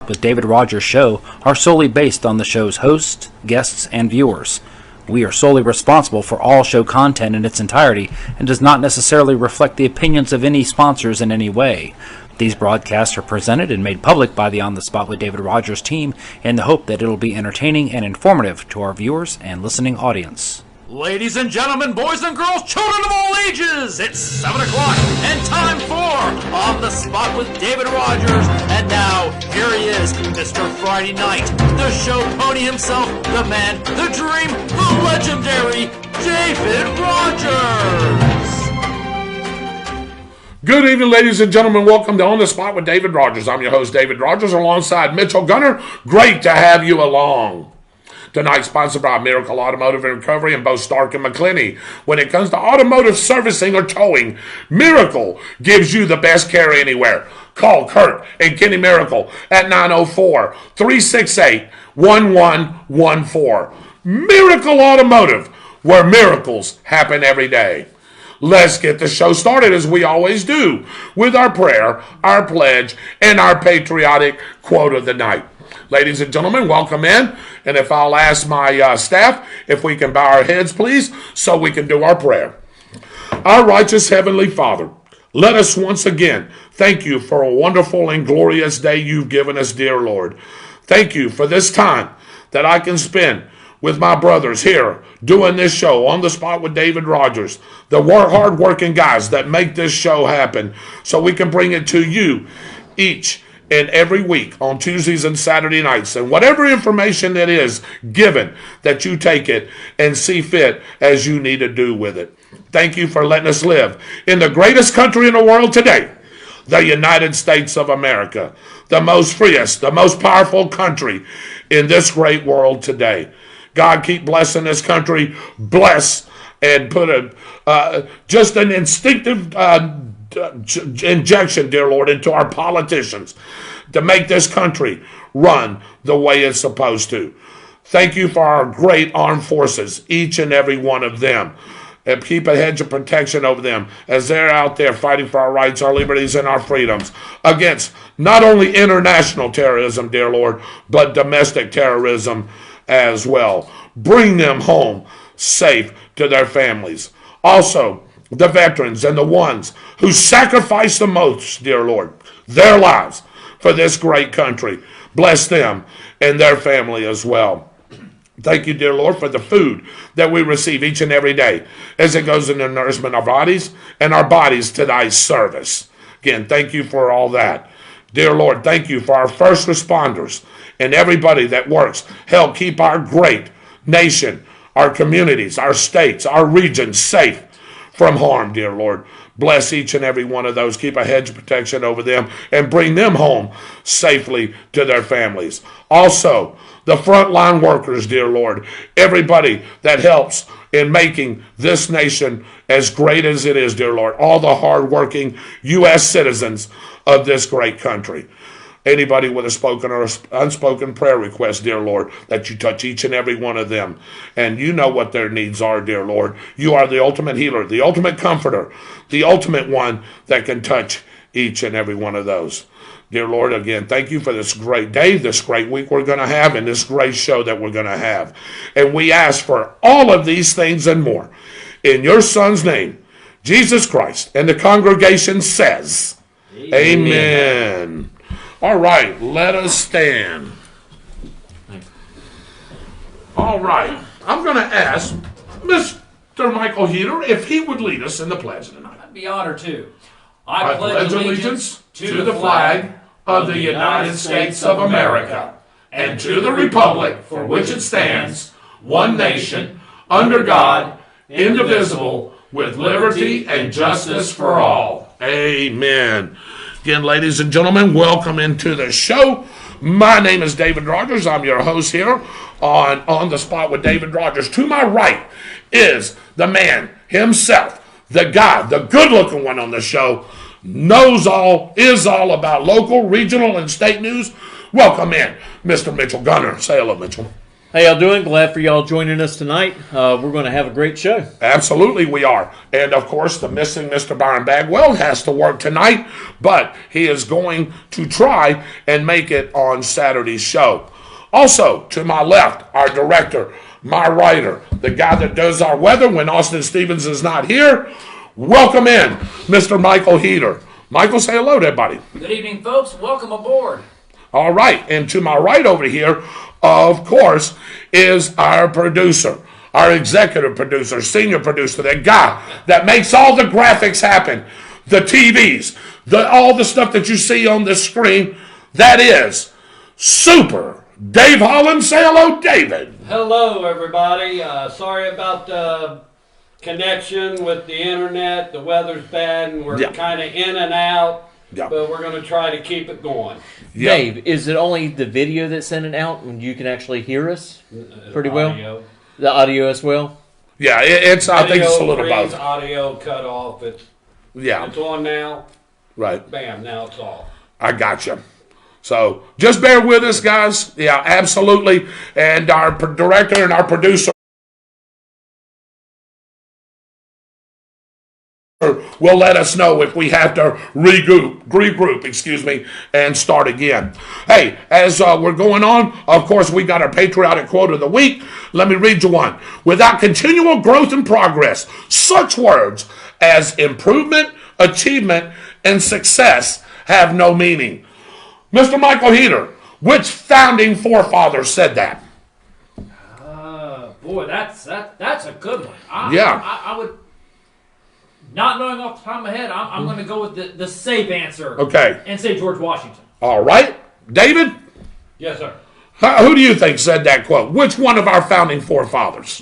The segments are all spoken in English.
Spot with David Rodgers show are solely based on the show's hosts, guests, and viewers. We are solely responsible for all show content in its entirety and does not necessarily reflect the opinions of any sponsors in any way. These broadcasts are presented and made public by the On the Spot with David Rodgers team in the hope that it'll be entertaining and informative to our viewers and listening audience. Ladies and gentlemen, boys and girls, children of all ages, it's 7 o'clock and time for On the Spot with David Rodgers. And now, here he is, Mr. Friday Night, the show pony himself, the man, the dream, the legendary David Rodgers. Good evening, ladies and gentlemen. Welcome to On the Spot with David Rodgers. I'm your host, David Rodgers, alongside Mitchell Gunner. Great to have you along. Tonight, sponsored by Miracle Automotive and Recovery in both Stark and McClinney. When it comes to automotive servicing or towing, Miracle gives you the best care anywhere. Call Kurt and Kenny Miracle at 904-368-1114. Miracle Automotive, where miracles happen every day. Let's get the show started, as we always do, with our prayer, our pledge, and our patriotic quote of the night. Ladies and gentlemen, welcome in. And if I'll ask my staff if we can bow our heads, please, so we can do our prayer. Our righteous Heavenly Father, let us once again thank you for a wonderful and glorious day you've given us, dear Lord. Thank you for this time that I can spend with my brothers here doing this show On the Spot with David Rodgers, the hard-working guys that make this show happen so we can bring it to you each and every week on Tuesdays and Saturday nights. And whatever information it is given, that you take it and see fit as you need to do with it. Thank you for letting us live in the greatest country in the world today, the United States of America, the most freest, the most powerful country in this great world today. God, keep blessing this country. Bless and put just an instinctive injection, dear Lord, into our politicians to make this country run the way it's supposed to. Thank you for our great armed forces, each and every one of them. And keep a hedge of protection over them as they're out there fighting for our rights, our liberties, and our freedoms against not only international terrorism, dear Lord, but domestic terrorism as well. Bring them home safe to their families. Also, the veterans and the ones who sacrifice the most, dear Lord, their lives for this great country. Bless them and their family as well. Thank you, dear Lord, for the food that we receive each and every day as it goes in the nourishment of our bodies and our bodies to thy service. Again, thank you for all that. Dear Lord, thank you for our first responders and everybody that works. Help keep our great nation, our communities, our states, our regions safe from harm, dear Lord. Bless each and every one of those. Keep a hedge of protection over them and bring them home safely to their families. Also, the frontline workers, dear Lord, everybody that helps in making this nation as great as it is, dear Lord, all the hardworking U.S. citizens of this great country. Anybody with a spoken or unspoken prayer request, dear Lord, that you touch each and every one of them. And you know what their needs are, dear Lord. You are the ultimate healer, the ultimate comforter, the ultimate one that can touch each and every one of those. Dear Lord, again, thank you for this great day, this great week we're going to have, and this great show that we're going to have. And we ask for all of these things and more in your Son's name, Jesus Christ. And the congregation says, Amen. All right, let us stand. All right, I'm going to ask Mr. Michael Heater if he would lead us in the pledge tonight. I'd be honored to. I pledge allegiance to the flag of the United States of America and to the republic for which it stands, one nation, under God, indivisible, with liberty and justice for all. Amen. Again, ladies and gentlemen, welcome into the show. My name is David Rodgers. I'm your host here on the Spot with David Rodgers. To my right is the man himself, the guy, the good-looking one on the show, knows all, is all about local, regional, and state news. Welcome in, Mr. Mitchell Gunner. Say hello, Mitchell. How y'all doing? Glad for y'all joining us tonight. We're going to have a great show. Absolutely, we are. And of course, the missing Mr. Byron Bagwell has to work tonight, but he is going to try and make it on Saturday's show. Also, to my left, our director, my writer, the guy that does our weather when Austin Stevens is not here. Welcome in, Mr. Michael Heater. Michael, say hello to everybody. Good evening, folks. Welcome aboard. All right, and to my right over here, of course, is our producer, our executive producer, senior producer, that guy that makes all the graphics happen, the TVs, all the stuff that you see on the screen. That is Super Dave Holland. Say hello, David. Hello, everybody. Sorry about the connection with the internet. The weather's bad, and we're kind of in and out. Yeah. But we're going to try to keep it going. Yep. Dave, is it only the video that's sending out when you can actually hear us pretty well? The audio as well? Yeah, it's. I think it's a little both. Audio cut off. It's on now. Right. Bam, now it's off. I gotcha. So just bear with us, guys. Yeah, absolutely. And our director and our producer will let us know if we have to regroup, and start again. Hey, as we're going on, of course, we got our patriotic quote of the week. Let me read you one. Without continual growth and progress, such words as improvement, achievement, and success have no meaning. Mr. Michael Heater, which founding forefather said that? Boy, that's a good one. I would... Not knowing off the top of my head, I'm going to go with the safe answer. Okay. And say George Washington. All right. David? Yes, sir. Who do you think said that quote? Which one of our founding forefathers?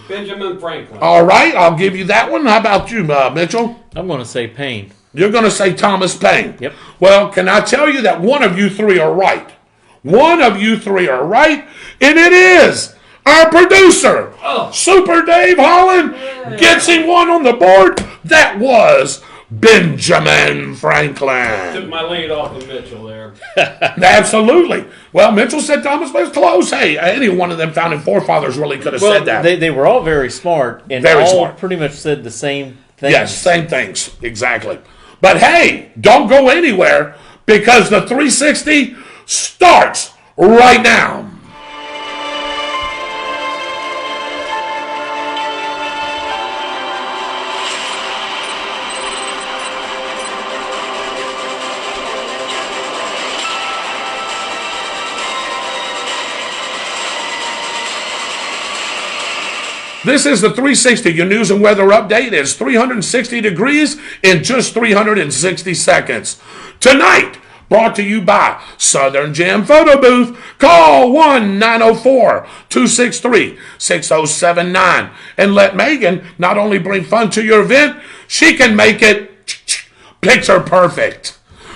Benjamin Franklin. All right. I'll give you that one. How about you, Mitchell? I'm going to say Paine. You're going to say Thomas Paine. Yep. Well, can I tell you that one of you three are right? One of you three are right, and it is our producer, Super Dave Holland, gets him one on the board. That was Benjamin Franklin. Took my lead off of Mitchell there. Absolutely. Well, Mitchell said Thomas was close. Hey, any one of them founding forefathers really could have said that. They were all very smart, and pretty much said the same things. Yes, same things. Exactly. But hey, don't go anywhere because the 360 starts right now. This is the 360. Your news and weather update is 360 degrees in just 360 seconds. Tonight, brought to you by Southern Gem Photo Booth. Call 1-904-263-6079 and let Megan not only bring fun to your event, she can make it picture perfect.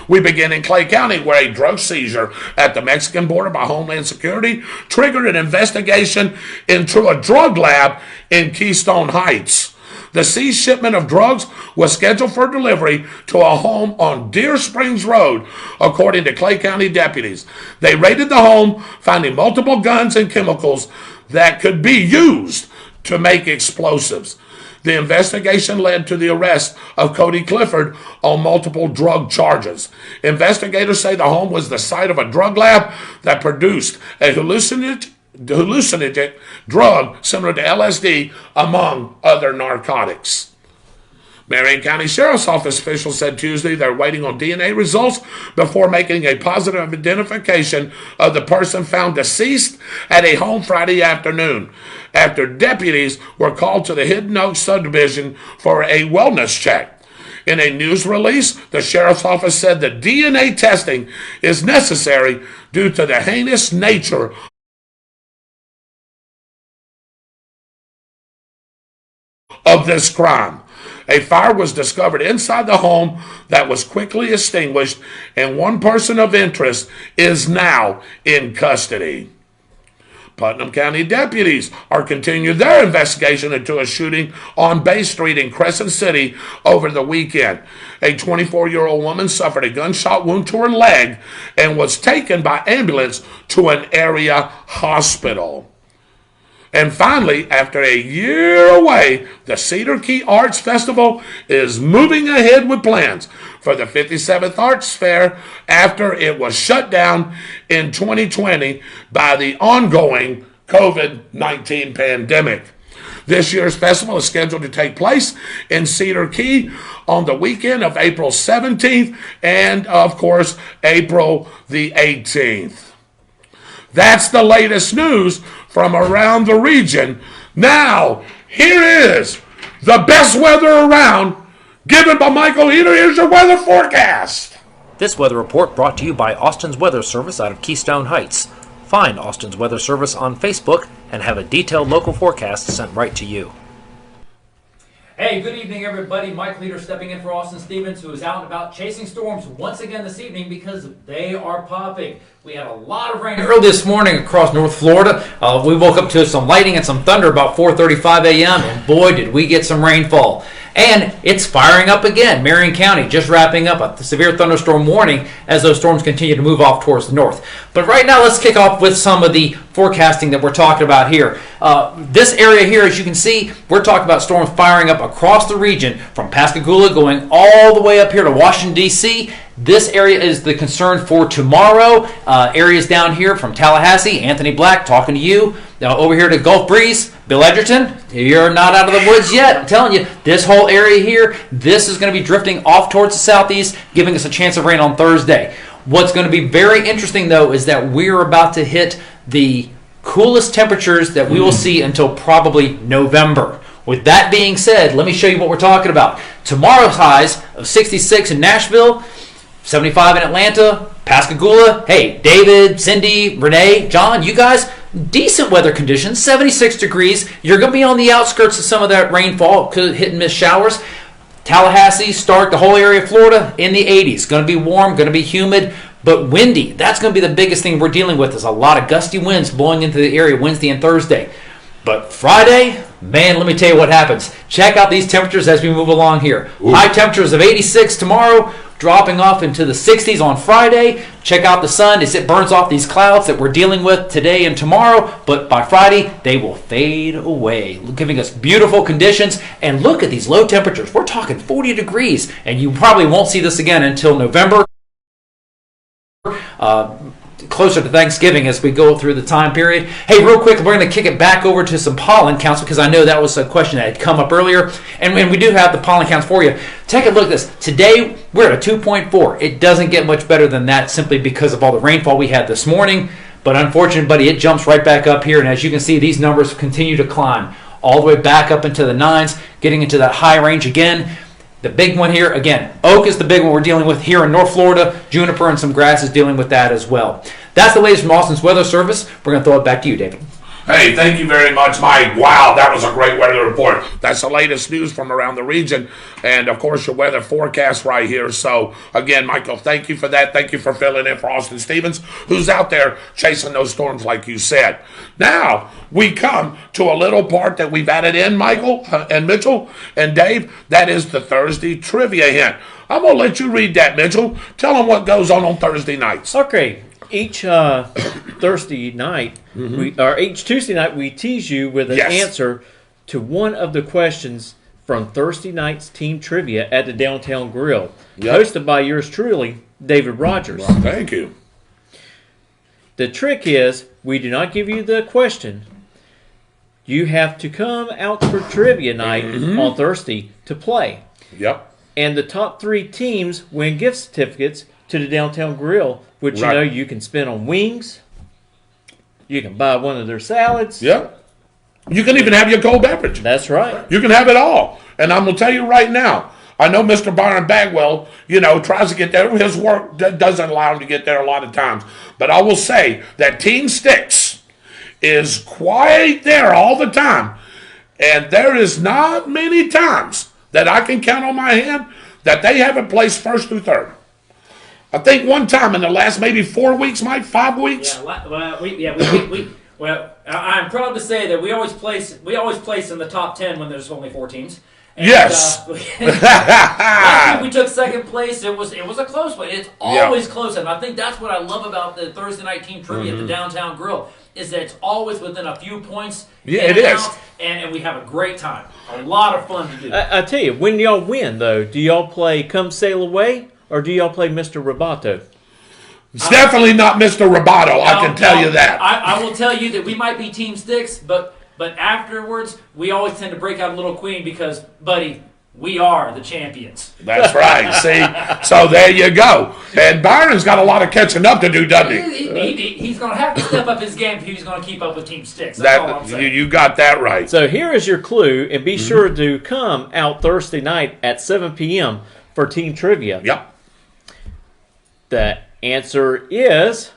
We begin in Clay County, where a drug seizure at the Mexican border by Homeland Security triggered an investigation into a drug lab in Keystone Heights. The seized shipment of drugs was scheduled for delivery to a home on Deer Springs Road, according to Clay County deputies. They raided the home, finding multiple guns and chemicals that could be used to make explosives. The investigation led to the arrest of Cody Clifford on multiple drug charges. Investigators say the home was the site of a drug lab that produced a hallucinogenic drug similar to LSD, among other narcotics. Marion County Sheriff's Office officials said Tuesday they're waiting on DNA results before making a positive identification of the person found deceased at a home Friday afternoon, after deputies were called to the Hidden Oaks subdivision for a wellness check. In a news release, the Sheriff's Office said that DNA testing is necessary due to the heinous nature of this crime. A fire was discovered inside the home that was quickly extinguished, and one person of interest is now in custody. Putnam County deputies are continuing their investigation into a shooting on Bay Street in Crescent City over the weekend. A 24-year-old woman suffered a gunshot wound to her leg and was taken by ambulance to an area hospital. And finally, after a year away, the Cedar Key Arts Festival is moving ahead with plans for the 57th Arts Fair after it was shut down in 2020 by the ongoing COVID-19 pandemic. This year's festival is scheduled to take place in Cedar Key on the weekend of April 17th and, of course, April the 18th. That's the latest news from around the region. Now, here is the best weather around, given by Michael Heater. Here's your weather forecast. This weather report brought to you by Austin's Weather Service out of Keystone Heights. Find Austin's Weather Service on Facebook and have a detailed local forecast sent right to you. Hey, good evening, everybody. Mike Leader stepping in for Austin Stevens, who is out and about chasing storms once again this evening because they are popping. We had a lot of rain early this morning across North Florida. We woke up to some lightning and some thunder about 4:35 a.m., and boy, did we get some rainfall. And it's firing up again. Marion County just wrapping up a severe thunderstorm warning as those storms continue to move off towards the north. But right now, let's kick off with some of the forecasting that we're talking about here. This area here, as you can see, we're talking about storms firing up across the region from Pascagoula going all the way up here to Washington, D.C. This area is the concern for tomorrow. Areas down here from Tallahassee, Anthony Black talking to you. Over here to Gulf Breeze, Bill Edgerton, you're not out of the woods yet. I'm telling you, this whole area here, this is going to be drifting off towards the southeast, giving us a chance of rain on Thursday. What's going to be very interesting, though, is that we're about to hit the coolest temperatures that we will see until probably November. With that being said, let me show you what we're talking about. Tomorrow's highs of 66 in Nashville, 75 in Atlanta, Pascagoula. Hey, David, Cindy, Renee, John, you guys, decent weather conditions, 76 degrees. You're going to be on the outskirts of some of that rainfall, hit and miss showers. Tallahassee, Stark, the whole area of Florida in the 80s. Going to be warm, going to be humid, but windy. That's going to be the biggest thing we're dealing with is a lot of gusty winds blowing into the area Wednesday and Thursday. But Friday, man, let me tell you what happens. Check out these temperatures as we move along here. Ooh. High temperatures of 86 tomorrow, dropping off into the 60s on Friday. Check out the sun as it burns off these clouds that we're dealing with today and tomorrow. But by Friday, they will fade away, giving us beautiful conditions. And look at these low temperatures. We're talking 40 degrees, and you probably won't see this again until November. Closer to Thanksgiving as we go through the time period. Hey, real quick, we're going to kick it back over to some pollen counts because I know that was a question that had come up earlier. And we do have the pollen counts for you. Take a look at this. Today, we're at a 2.4. It doesn't get much better than that simply because of all the rainfall we had this morning. But unfortunately, buddy, it jumps right back up here. And as you can see, these numbers continue to climb all the way back up into the 9s, getting into that high range again. The big one here, again, oak is the big one we're dealing with here in North Florida. Juniper and some grass is dealing with that as well. That's the latest from Austin's Weather Service. We're going to throw it back to you, David. Hey, thank you very much, Mike. Wow, that was a great weather report. That's the latest news from around the region. And, of course, your weather forecast right here. So, again, Michael, thank you for that. Thank you for filling in for Austin Stevens, who's out there chasing those storms like you said. Now, we come to a little part that we've added in, Michael and Mitchell and Dave. That is the Thursday trivia hint. I'm going to let you read that, Mitchell. Tell them what goes on Thursday nights. Okay. Each Thursday night, each Tuesday night, we tease you with an answer to one of the questions from Thursday night's team trivia at the Downtown Grill, hosted by yours truly, David Rodgers. Well, thank you. The trick is, we do not give you the question. You have to come out for trivia night on Thursday to play. Yep. And the top 3 teams win gift certificates to the Downtown Grill, which you know you can spend on wings. You can buy one of their salads. Yep. You can even have your cold beverage. That's right. You can have it all. And I'm going to tell you right now, I know Mr. Byron Bagwell, tries to get there. His work doesn't allow him to get there a lot of times. But I will say that Team Sticks is quite there all the time. And there is not many times that I can count on my hand that they haven't placed first through third. I think one time in the last maybe 4 weeks, Mike, 5 weeks. We Well, I'm proud to say that we always place in the top 10 when there's only 4 teams. And, Yes. last week we took second place. It was a close one. It's always close, and I think that's what I love about the Thursday night team trivia at the Downtown Grill is that it's always within a few points. Yeah, it is. And we have a great time. A lot of fun to do. I tell you, when y'all win, though, do y'all play Come Sail Away or do y'all play Mr. Roboto? It's definitely not Mr. Roboto, I can tell you that. I will tell you that we might be Team Sticks, but afterwards, we always tend to break out a little queen because, buddy, we are the champions. That's right. See? So there you go. And Byron's got a lot of catching up to do, doesn't he? He's going to have to step up his game if he's going to keep up with Team Sticks. That's all I'm saying. You got that right. So here is your clue, and be sure to come out Thursday night at 7 p.m. for Team Trivia. Yep. The answer is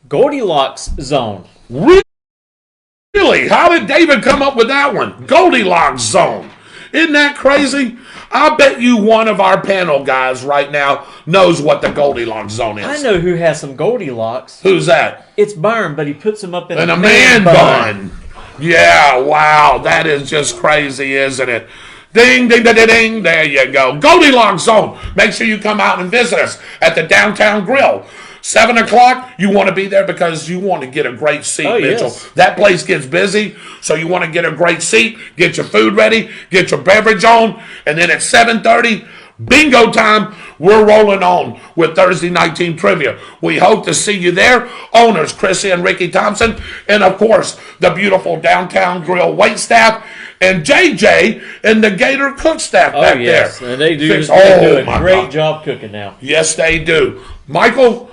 Goldilocks Zone. Really? How did David come up with that one? Goldilocks Zone. Isn't that crazy? I bet you one of our panel guys right now knows what the Goldilocks Zone is. I know who has some Goldilocks. Who's that? It's Byron, but he puts them up in a man bun. Yeah, wow. That is just crazy, isn't it? Ding, ding, ding, ding, ding. There you go. Goldilocks Zone. Make sure you come out and visit us at the Downtown Grill. 7 o'clock, you want to be there because you want to get a great seat, Mitchell. Yes. That place gets busy, so you want to get a great seat, get your food ready, get your beverage on, and then at 7:30, bingo time, we're rolling on with Thursday Night Team Trivia. We hope to see you there. Owners, Chrissy and Ricky Thompson, and of course, the beautiful Downtown Grill wait staff, and JJ and the Gator cook staff back there. And they do a great job cooking now. Yes, they do. Michael,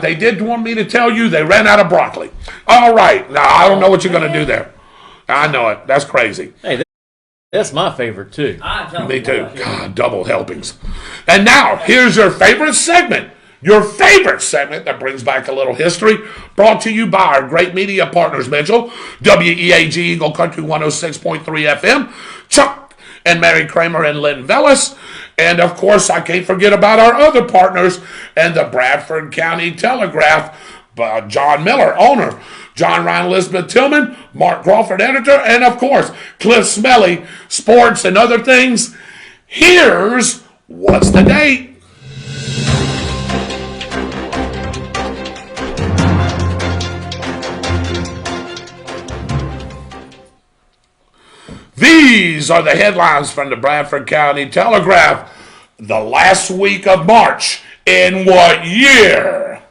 they did want me to tell you they ran out of broccoli. All right. Now, I don't know what you're going to do there. I know it. That's crazy. Hey, that's my favorite, too. Me too. God, double helpings. And now, here's your favorite segment. Your favorite segment that brings back a little history, brought to you by our great media partners, Mitchell, WEAG Eagle Country 106.3 FM, Chuck and Mary Kramer and Lynn Vellis, and of course, I can't forget about our other partners and the Bradford County Telegraph, John Miller, owner, John Ryan Elizabeth Tillman, Mark Crawford, editor, and of course, Cliff Smelly, sports and other things. Here's what's the date. These are the headlines from the Bradford County Telegraph. The last week of March. In what year?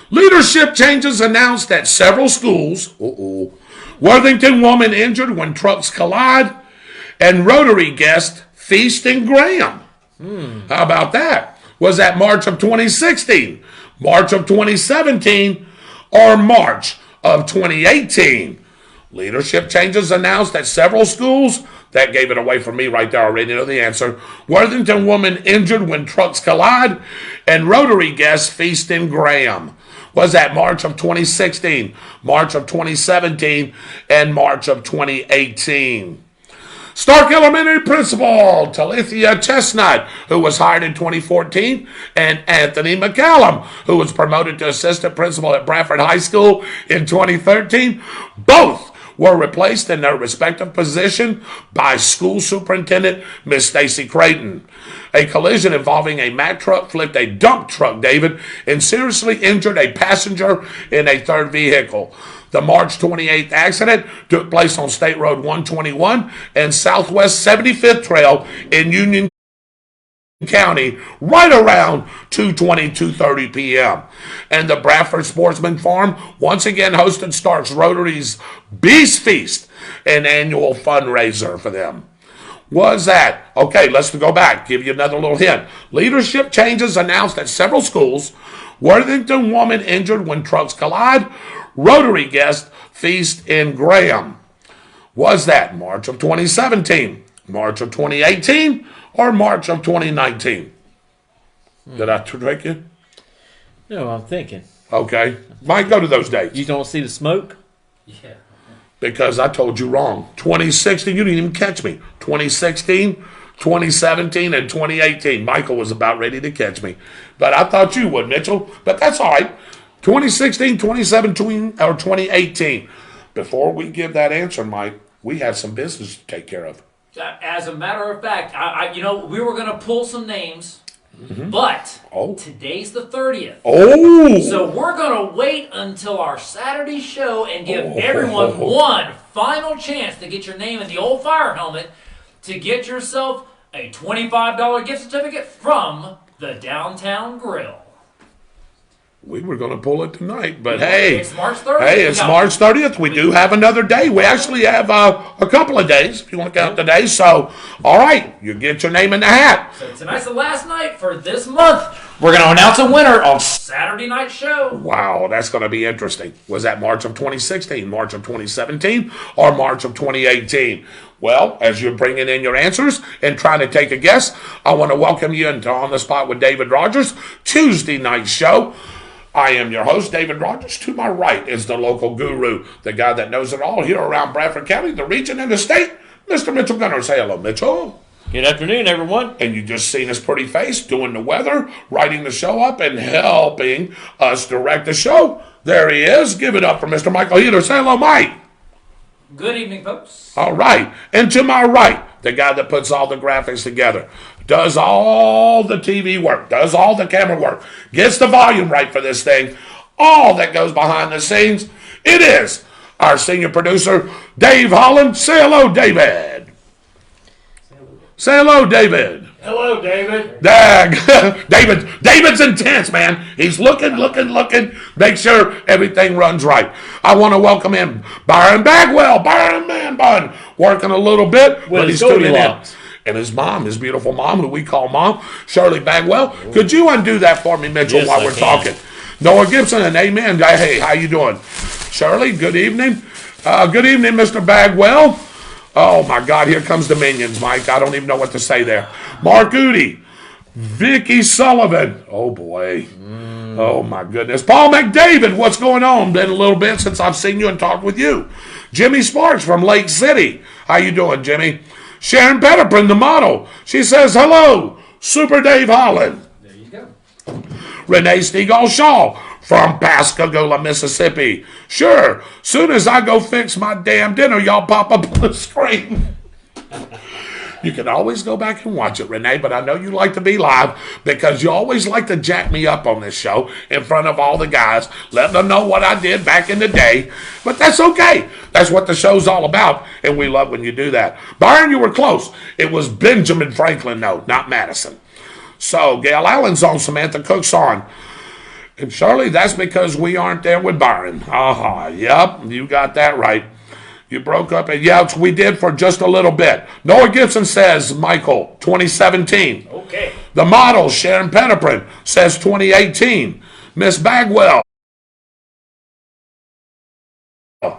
Leadership changes announced at several schools. Worthington woman injured when trucks collide. And Rotary guest feast in Graham. How about that? Was that March of 2016, March of 2017, or March of 2018? Leadership changes announced at several schools. That gave it away for me right there. I already know the answer. Worthington woman injured when trucks collide. And Rotary guest feast in Graham. Was that March of 2016, March of 2017, and March of 2018? Stark Elementary Principal Talithia Chestnut, who was hired in 2014, and Anthony McCallum, who was promoted to Assistant Principal at Bradford High School in 2013. Both were replaced in their respective position by School Superintendent Miss Stacy Creighton. A collision involving a Mack truck flipped a dump truck, David, and seriously injured a passenger in a third vehicle. The March 28th accident took place on State Road 121 and Southwest 75th Trail in Union County right around 2:30 p.m. And the Bradford Sportsman Farm once again hosted Stark's Rotary's Beast Feast, an annual fundraiser for them. Was that? Okay, let's go back. Give you another little hint. Leadership changes announced at several schools. Worthington woman injured when trucks collide. Rotary guest feast in Graham. Was that March of 2017, March of 2018, or March of 2019? Did I trick you? No, I'm thinking. Okay. Might go to those dates. You don't see the smoke? Yeah. Because I told you wrong. 2016, you didn't even catch me. 2016, 2017, and 2018. Michael was about ready to catch me. But I thought you would, Mitchell. But that's all right. 2016, 2017, or 2018? Before we give that answer, Mike, we have some business to take care of. As a matter of fact, we were going to pull some names, but today's the 30th. Oh! So we're going to wait until our Saturday show and give everyone one final chance to get your name in the old fire helmet to get yourself a $25 gift certificate from the Downtown Grill. We were going to pull it tonight, but hey. It's March 30th. Hey, it's March 30th. We do have another day. We actually have a couple of days, if you want to count the days. So, all right, you get your name in the hat. So tonight's the last night for this month. We're going to announce a winner on Saturday night show. Wow, that's going to be interesting. Was that March of 2016, March of 2017, or March of 2018? Well, as you're bringing in your answers and trying to take a guess, I want to welcome you into On the Spot with David Rodgers, Tuesday night show. I am your host, David Rodgers. To my right is the local guru, the guy that knows it all here around Bradford County, the region, and the state, Mr. Mitchell Gunner. Say hello, Mitchell. Good afternoon, everyone. And you just seen his pretty face doing the weather, writing the show up, and helping us direct the show. There he is. Give it up for Mr. Michael Heater. Say hello, Mike. Good evening, folks. All right. And to my right, the guy that puts all the graphics together, does all the TV work, does all the camera work, gets the volume right for this thing, all that goes behind the scenes. It is our senior producer, Dave Holland. Say hello, David. Say hello, David. Hello, David. Dag. David's intense, man. He's looking, make sure everything runs right. I want to welcome in Byron Bagwell. Byron Man Bun, working a little bit, but he's tuning in. And his mom, his beautiful mom, who we call Mom, Shirley Bagwell. Could you undo that for me, Mitchell, yes, while we're talking? Noah Gibson, and amen. Hey, how you doing? Shirley, good evening. Good evening, Mr. Bagwell. Oh, my God, here comes the minions, Mike. I don't even know what to say there. Mark Udi, Vicky Sullivan. Oh, boy. Oh, my goodness. Paul McDavid, what's going on? Been a little bit since I've seen you and talked with you. Jimmy Sparks from Lake City. How you doing, Jimmy? Sharon Petterprin, the model. She says, hello, Super Dave Holland. There you go. Renee Stegall Shaw from Pascagoula, Mississippi. Sure, soon as I go fix my damn dinner, y'all pop up on the screen. You can always go back and watch it, Renee, but I know you like to be live because you always like to jack me up on this show in front of all the guys, letting them know what I did back in the day. But that's okay. That's what the show's all about, and we love when you do that. Byron, you were close. It was Benjamin Franklin, though, not Madison. So Gail Allen's on, Samantha Cook's on. And Shirley, that's because we aren't there with Byron. Yep, you got that right. You broke up, and yes, we did for just a little bit. Noah Gibson says, Michael, 2017. Okay. The model, Sharon Petterprin, says 2018. Miss Bagwell,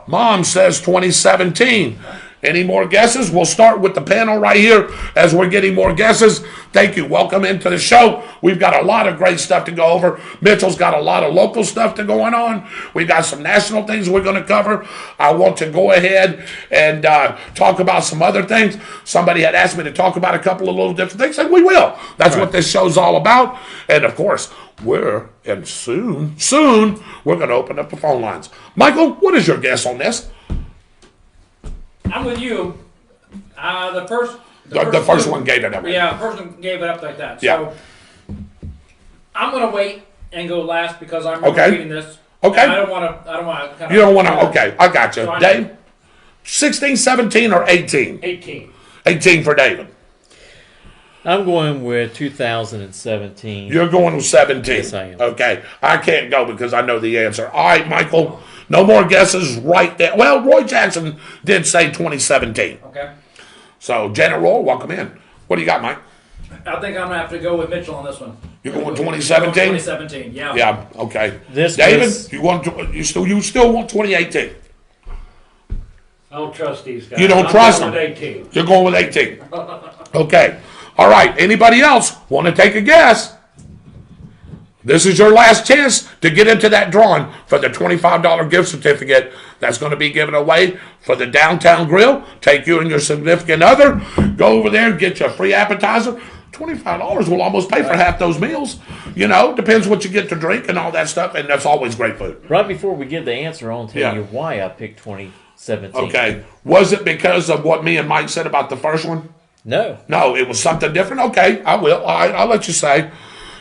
Mom says 2017. Any more guesses? We'll start with the panel right here as we're getting more guesses. Thank you. Welcome into the show. We've got a lot of great stuff to go over. Mitchell's got a lot of local stuff to going on. We've got some national things we're going to cover. I want to go ahead and talk about some other things. Somebody had asked me to talk about a couple of little different things, and we will. That's what this show's all about. And, of course, soon, we're going to open up the phone lines. Michael, what is your guess on this? I'm with you. The first one gave it up. Yeah, the first one gave it up like that. Yeah. So I'm going to wait and go last because I'm reading this. Okay. I don't want to. You don't want to. Okay, I got you. So Dave, 16, 17, or 18? 18. 18 for David. I'm going with 2017. You're going with 17. Yes, I am. Okay. I can't go because I know the answer. All right, Michael. No more guesses right there. Well, Roy Jackson did say 2017. Okay. So, Janet Roy, welcome in. What do you got, Mike? I think I'm going to have to go with Mitchell on this one. You're going with 2017? 2017, yeah. Yeah, okay. David, you still want 2018? I don't trust these guys. You don't trust them? I'm going with 18. You're going with 18. Okay. All right. Anybody else want to take a guess? This is your last chance to get into that drawing for the $25 gift certificate that's going to be given away for the Downtown Grill. Take you and your significant other. Go over there, get your free appetizer, $25 will almost pay for half those meals. You know, depends what you get to drink and all that stuff, and that's always great food. Right before we give the answer, I'll tell you why I picked 2017. Okay. Was it because of what me and Mike said about the first one? No. No, it was something different? Okay, I will. All right, I'll let you say.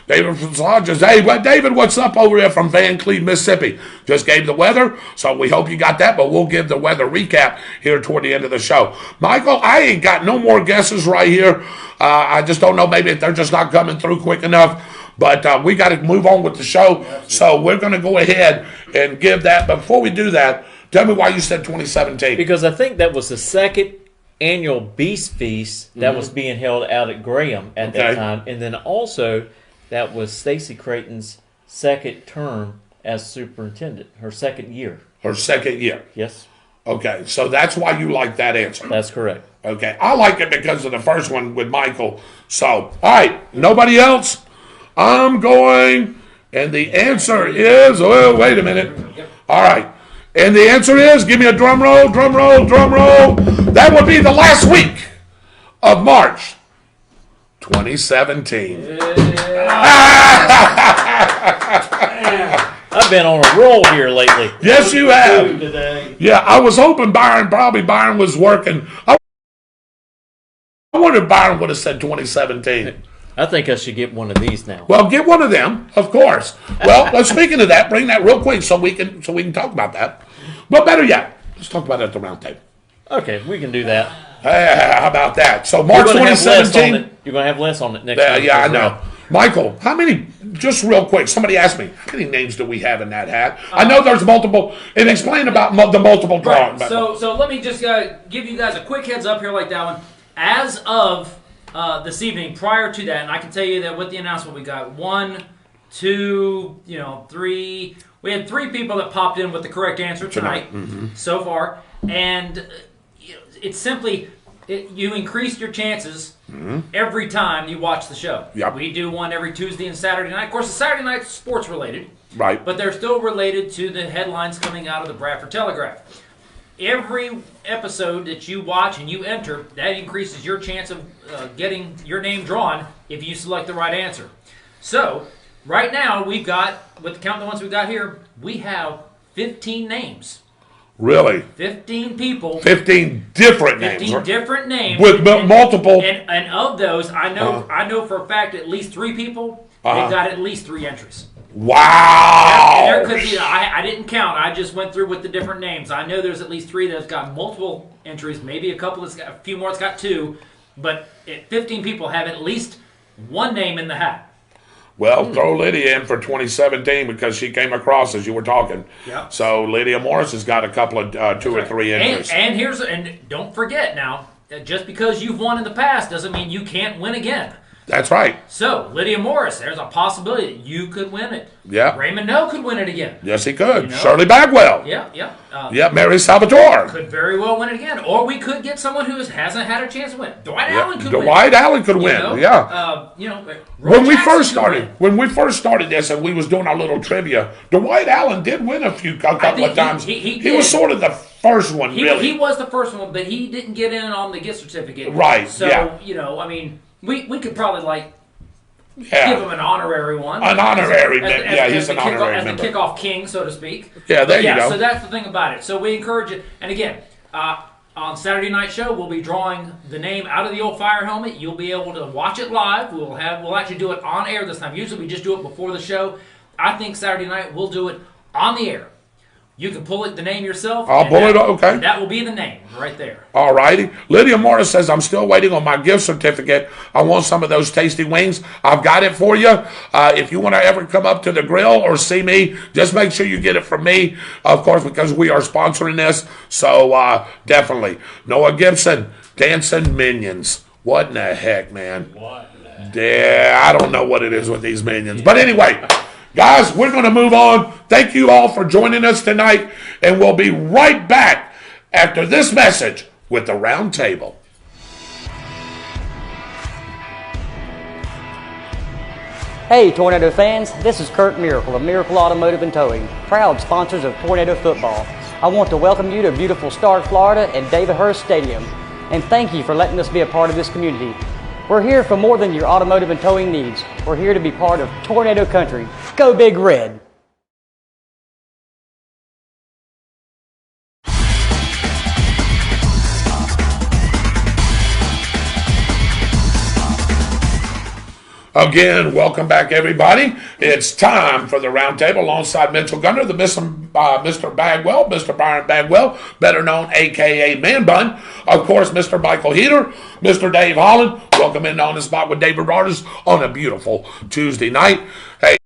David Rodgers. Hey, David, what's up over there from Van Cleve, Mississippi? Just gave the weather, so we hope you got that, but we'll give the weather recap here toward the end of the show. Michael, I ain't got no more guesses right here. I just don't know. Maybe if they're just not coming through quick enough. But we got to move on with the show, so we're going to go ahead and give that. But before we do that, tell me why you said 2017. Because I think that was the second annual Beast Feast that was being held out at Graham at that time. And then also, that was Stacy Creighton's second term as superintendent, her second year. Her second year. Yes. Okay, so that's why you like that answer. That's correct. Okay, I like it because of the first one with Michael. So, all right, nobody else? I'm going, and the answer is, oh, wait a minute. All right, and the answer is, give me a drum roll, drum roll, drum roll. That would be the last week of March 2017. I've been on a roll here lately. Yes, you have. Today. Yeah, I was hoping Byron was working. I wonder if Byron would have said 2017. I think I should get one of these now. Well, get one of them, of course. Well, speaking of that, bring that real quick so we can talk about that. But better yet, let's talk about it at the round table. Okay, we can do that. How about that? So March 2017. You're going to have less on it next week. Yeah, I know. Michael, how many, just real quick, somebody asked me, how many names do we have in that hat? I know there's multiple, and explain about the multiple drawing. Right. So let me just give you guys a quick heads up here like that one. As of this evening, prior to that, and I can tell you that with the announcement we got 1, 2, 3. We had 3 people that popped in with the correct answer tonight so far. And it's simply, you increase your chances every time you watch the show. Yep. We do one every Tuesday and Saturday night. Of course, the Saturday night's sports related. Right. But they're still related to the headlines coming out of the Bradford Telegraph. Every episode that you watch and you enter, that increases your chance of getting your name drawn if you select the right answer. So, right now, we've got, with the count of the ones we've got here, we have 15 names. Really? 15 people. 15 different 15 names. different names. With multiple. And of those, I know for a fact at least 3 people, they've got at least 3 entries. Wow. There could be, I didn't count. I just went through with the different names. I know there's at least 3 that's got multiple entries. Maybe a couple that's got, a few more that's got 2. But 15 people have at least 1 name in the hat. Well, throw Lydia in for 2017 because she came across as you were talking. Yep. So Lydia Morris has got a couple of 2 or 3 entries. And don't forget now, just because you've won in the past doesn't mean you can't win again. That's right. So, Lydia Morris, there's a possibility that you could win it. Yeah. Raymond No could win it again. Yes, he could. You know? Shirley Bagwell. Yeah. Mary Salvatore. Could very well win it again. Or we could get someone who hasn't had a chance to win. Dwight Allen could win. Dwight Allen could win. When we first started this and we was doing our little trivia, Dwight Allen did win a couple of times. He was sort of the first one, really. He was the first one, but he didn't get in on the gift certificate. Right. So, we could probably give him an honorary one. An honorary member. He's an honorary member. As the kickoff king, so to speak. Yeah, there you go. So that's the thing about it. So we encourage it. And again, on Saturday Night Show, we'll be drawing the name out of the old fire helmet. You'll be able to watch it live. We'll actually do it on air this time. Usually we just do it before the show. I think Saturday night we'll do it on the air. You can pull the name yourself. I'll pull it, okay. That will be the name right there. All righty. Lydia Morris says, I'm still waiting on my gift certificate. I want some of those tasty wings. I've got it for you. If you want to ever come up to the grill or see me, just make sure you get it from me, of course, because we are sponsoring this. So, definitely. Noah Gibson, Dancing Minions. What in the heck, man? Yeah, I don't know what it is with these minions. But anyway... Guys, we're going to move on. Thank you all for joining us tonight, and we'll be right back after this message with the Round Table. Hey, Tornado fans, this is Kurt Miracle of Miracle Automotive and Towing, proud sponsors of Tornado Football. I want to welcome you to beautiful Stark, Florida and David Hurst Stadium, and thank you for letting us be a part of this community. We're here for more than your automotive and towing needs. We're here to be part of Tornado Country. Go Big Red! Again, welcome back, everybody. It's time for the roundtable alongside Mitchell Gunner, the Mr. Bagwell, Mr. Byron Bagwell, better known a.k.a. Man Bun. Of course, Mr. Michael Heater, Mr. Dave Holland. Welcome in On the Spot with David Rodgers on a beautiful Tuesday night. Hey,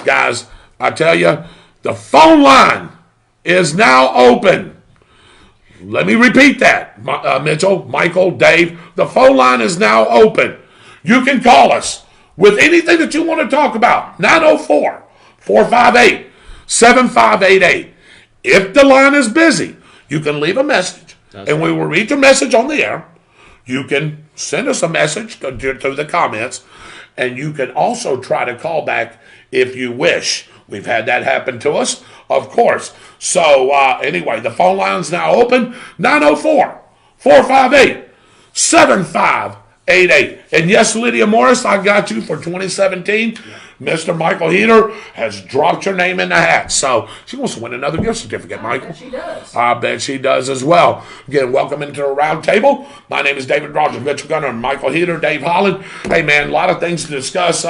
guys, I tell you, the phone line is now open. Let me repeat that, Mitchell, Michael, Dave. The phone line is now open. You can call us with anything that you want to talk about. 904-458-7588. If the line is busy, you can leave a message, and we will read your message on the air. You can send us a message to the comments, and you can also try to call back if you wish. We've had that happen to us, of course. So, anyway, the phone line's now open, 904-458-7588. And yes, Lydia Morris, I got you for 2017. Mr. Michael Heater has dropped your name in the hat. So she wants to win another gift certificate, Michael. I bet she does. I bet she does as well. Again, welcome into the round table. My name is David Rodgers, Mitchell Gunner, and Michael Heater, Dave Holland. Hey, man, a lot of things to discuss.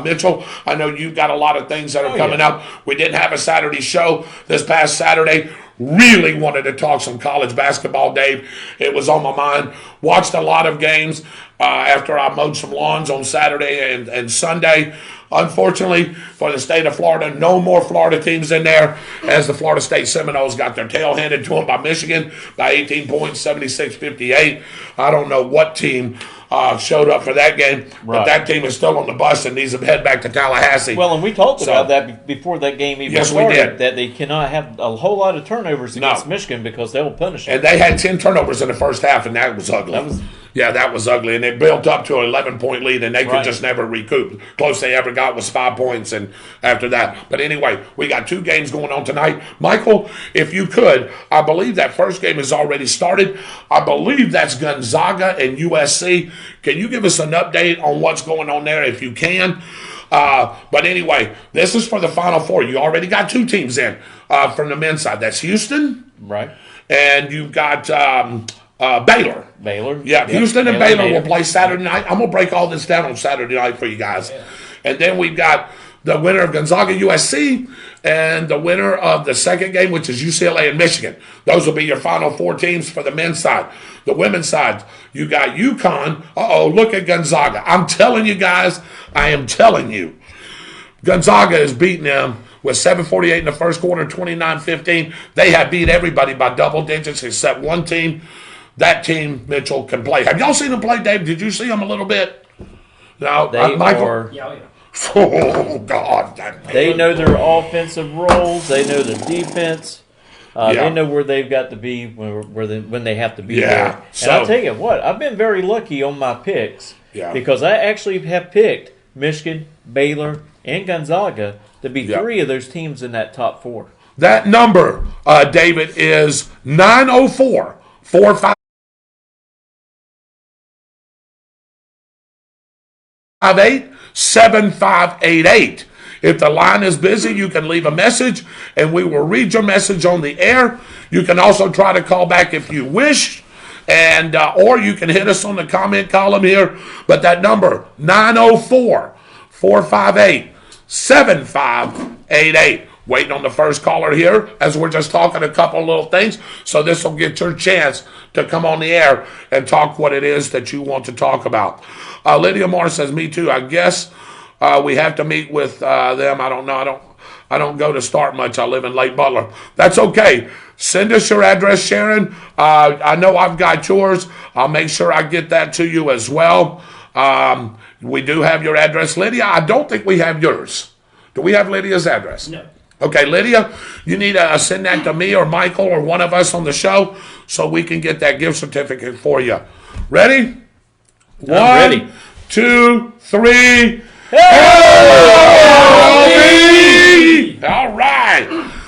Mitchell, I know you've got a lot of things that are coming up. We didn't have a Saturday show this past Saturday. Really wanted to talk some college basketball, Dave. It was on my mind. Watched a lot of games after I mowed some lawns on Saturday and Sunday. Unfortunately, for the state of Florida, no more Florida teams in there, as the Florida State Seminoles got their tail handed to them by Michigan by 18 points, 76-58. I don't know what team showed up for that game, but that team is still on the bus and needs to head back to Tallahassee. Well, and we talked about that before that game even started. We did. That they cannot have a whole lot of turnovers against Michigan because they will punish them. And they had 10 turnovers in the first half, and that was ugly. That was ugly. And it built up to an 11-point lead, and they could just never recoup. Close they ever got was 5 points, and after that. But anyway, we got 2 games going on tonight. Michael, if you could, I believe that first game has already started. I believe that's Gonzaga and USC. Can you give us an update on what's going on there if you can? But anyway, this is for the Final Four. You already got 2 teams in from the men's side. That's Houston. Right. And you've got Baylor. Yeah, Houston and Baylor will play Saturday night. I'm going to break all this down on Saturday night for you guys. Yeah. And then we've got the winner of Gonzaga USC and the winner of the second game, which is UCLA and Michigan. Those will be your Final Four teams for the men's side. The women's side, you got UConn. Look at Gonzaga. I'm telling you guys, I am telling you. Gonzaga is beating them with 7:48 in the first quarter, 29-15. They have beat everybody by double digits except one team. That team, Mitchell, can play. Have y'all seen them play, Dave? Did you see them a little bit? No, Michael? Yeah. Oh, God. They know their offensive roles. They know the defense. They know where they've got to be when they have to be there. And I'll tell you what, I've been very lucky on my picks because I actually have picked Michigan, Baylor, and Gonzaga to be 3 of those teams in that top 4. That number, David, is 904-458. 7588. If the line is busy, you can leave a message and we will read your message on the air. You can also try to call back if you wish, and or you can hit us on the comment column here. But that number, 904-458-7588. Waiting on the first caller here as we're just talking a couple little things. So this will get your chance to come on the air and talk what it is that you want to talk about. Lydia Moore says, me too. I guess we have to meet with them. I don't know. I don't go to Start much. I live in Lake Butler. That's okay. Send us your address, Sharon. I know I've got yours. I'll make sure I get that to you as well. We do have your address. Lydia, I don't think we have yours. Do we have Lydia's address? No. Okay, Lydia, you need to send that to me or Michael or one of us on the show so we can get that gift certificate for you. Ready? I'm ready. 1, 2, 3. Hey! All right.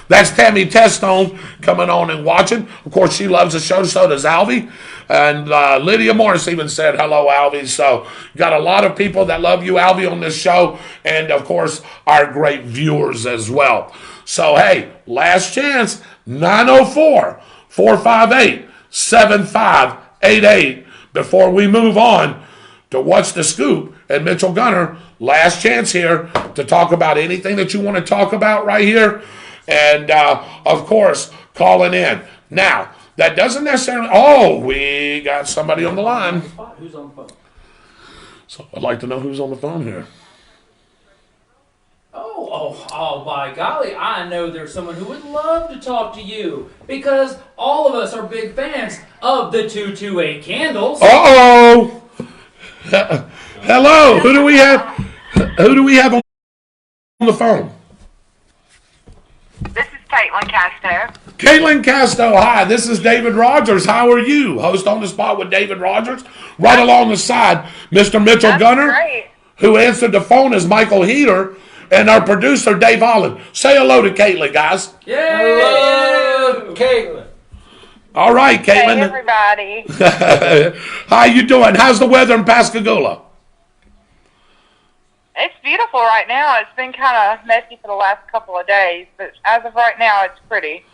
That's Tammy Testone coming on and watching. Of course, she loves the show. So does Alvy. And Lydia Morris even said hello, Alvy. So got a lot of people that love you, Alvy, on this show. And, of course, our great viewers as well. So, hey, last chance, 904-458-7588. Before we move on to What's the Scoop and Mitchell Gunner, last chance here to talk about anything that you want to talk about right here. And, of course, calling in. Now, that doesn't necessarily... Oh, we got somebody on the line. Who's on the phone? So I'd like to know who's on the phone here. Oh, by golly, I know there's someone who would love to talk to you because all of us are big fans of the 228 Candles. Uh-oh! Hello, who do we have? Who do we have on the phone? This is Caitlin Casto. Caitlin Casto, hi, this is David Rodgers. How are you? Host on the spot with David Rodgers. Right along the side, Mr. Mitchell Gunner, Great. who answered the phone is Michael Heater, and our producer, Dave Holland. Say hello to Caitlin, guys. Hello, Caitlin. All right, Caitlin. Hey, everybody. How you doing? How's the weather in Pascagoula? It's beautiful right now. It's been kind of messy for the last couple of days, but as of right now, it's pretty.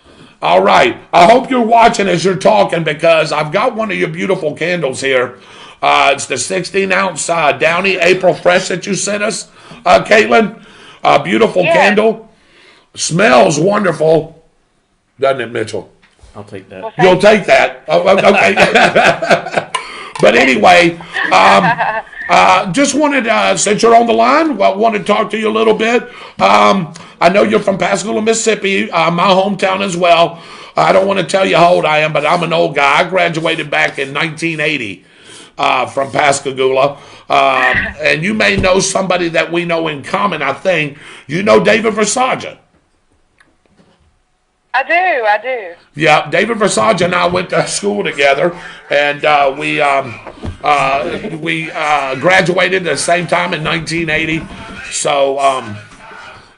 All right. I hope you're watching as you're talking because I've got one of your beautiful candles here. It's the 16-ounce Downy April Fresh that you sent us, Caitlin. A beautiful candle. Smells wonderful. Doesn't it, Mitchell? I'll take that. Well, You'll take that. Oh, okay. But anyway, just wanted, since you're on the line, wanted to talk to you a little bit. I know you're from Pascagoula, Mississippi, my hometown as well. I don't want to tell you how old I am, but I'm an old guy. I graduated back in 1980 from Pascagoula. And you may know somebody that we know in common, I think. You know David Versace. I do. Yeah, David Versace and I went to school together, and we graduated at the same time in 1980. So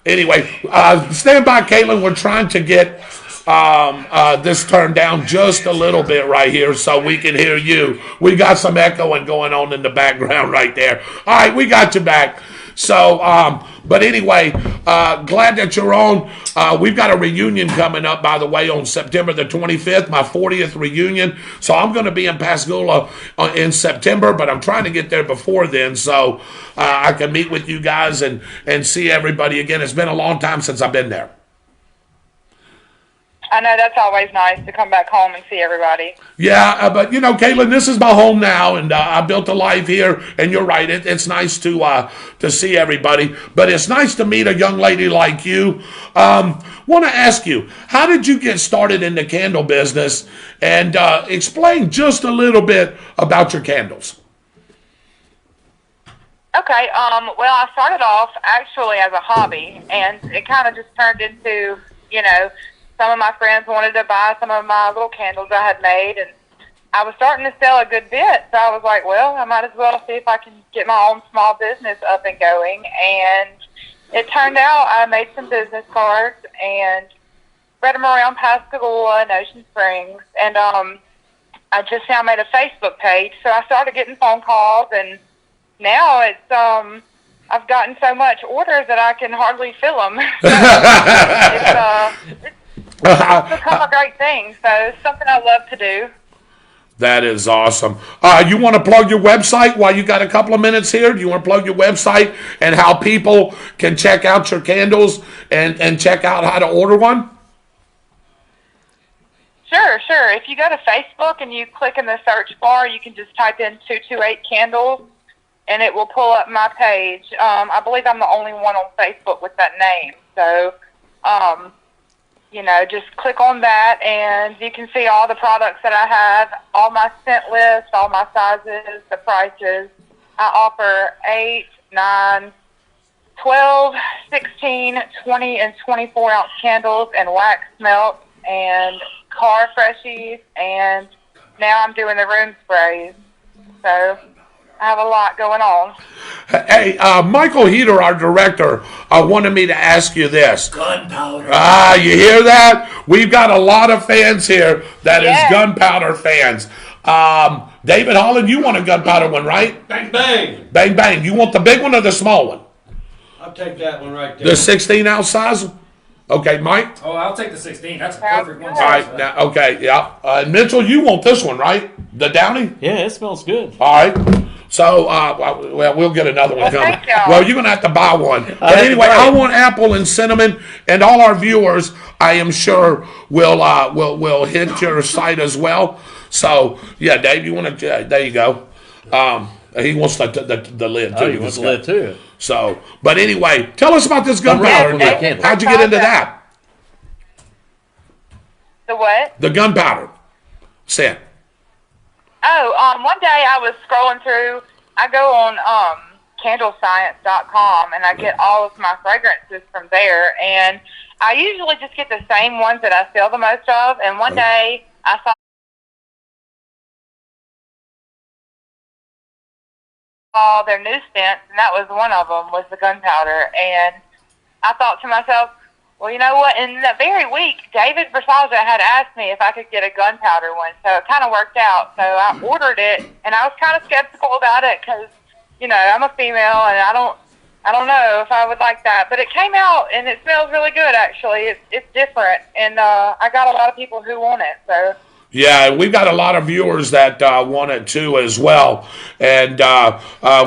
anyway, stand by, Caitlin. We're trying to get this turned down just a little bit right here so we can hear you. We got some echoing going on in the background right there. All right, we got you back. So, but anyway, glad that you're on. We've got a reunion coming up, by the way, on September the 25th, my 40th reunion. So I'm going to be in Pascagoula in September, but I'm trying to get there before then so I can meet with you guys and see everybody again. It's been a long time since I've been there. I know that's always nice to come back home and see everybody. Yeah, but you know, Caitlin, this is my home now, and I built a life here. And you're right; it's nice to see everybody, but it's nice to meet a young lady like you. Want to ask you, how did you get started in the candle business? And explain just a little bit about your candles. Okay. Well, I started off actually as a hobby, and it kind of just turned into, some of my friends wanted to buy some of my little candles I had made, and I was starting to sell a good bit. So I was like, well, I might as well see if I can get my own small business up and going. And it turned out I made some business cards and spread them around Pascagoula and Ocean Springs. And I just now made a Facebook page. So I started getting phone calls, and now it's I've gotten so much orders that I can hardly fill them. It's become a great thing, so it's something I love to do. That is awesome. You want to plug your website while you got a couple of minutes here? Do you want to plug your website and how people can check out your candles and check out how to order one? Sure. If you go to Facebook and you click in the search bar, you can just type in 228 Candles, and it will pull up my page. I believe I'm the only one on Facebook with that name, so just click on that, and you can see all the products that I have, all my scent list, all my sizes, the prices. I offer 8, 9, 12, 16, 20, and 24-ounce candles and wax melts and car freshies, and now I'm doing the room sprays. So I have a lot going on. Hey, Michael Heater, our director, wanted me to ask you this. Gunpowder. You hear that? We've got a lot of fans here that is Yes. gunpowder fans. David Holland, you want a gunpowder one, right? Bang, bang. Bang, bang. You want the big one or the small one? I'll take that one right there. The 16-ounce size? Okay, Mike? Oh, I'll take the 16. That's a perfect one. All right, now, okay, yeah. Mitchell, you want this one, right? The Downy? Yeah, it smells good. All right. So, well, we'll get another one coming. thank y'all. Well, you're going to have to buy one. But have to anyway, buy I it. want apple and cinnamon, and all our viewers, I am sure, will hit your site as well. So, yeah, Dave, you want to, there you go. He wants the lid, too. Oh, you want the lid too? So, but anyway, tell us about this gunpowder. from that candle. How'd you get into that? The what? The gunpowder. Sam. Oh, one day I was scrolling through. I go on candlescience.com and I get all of my fragrances from there. And I usually just get the same ones that I sell the most of. And one day I saw their new scents, and that was one of them, was the gunpowder. And I thought to myself, well, you know what? In that very week, David Versace had asked me if I could get a gunpowder one, so it kind of worked out. So I ordered it, and I was kind of skeptical about it because, you know, I'm a female, and I don't know if I would like that. But it came out, and it smells really good. Actually, it's different, and I got a lot of people who want it. So. Yeah, we've got a lot of viewers that want it too as well. And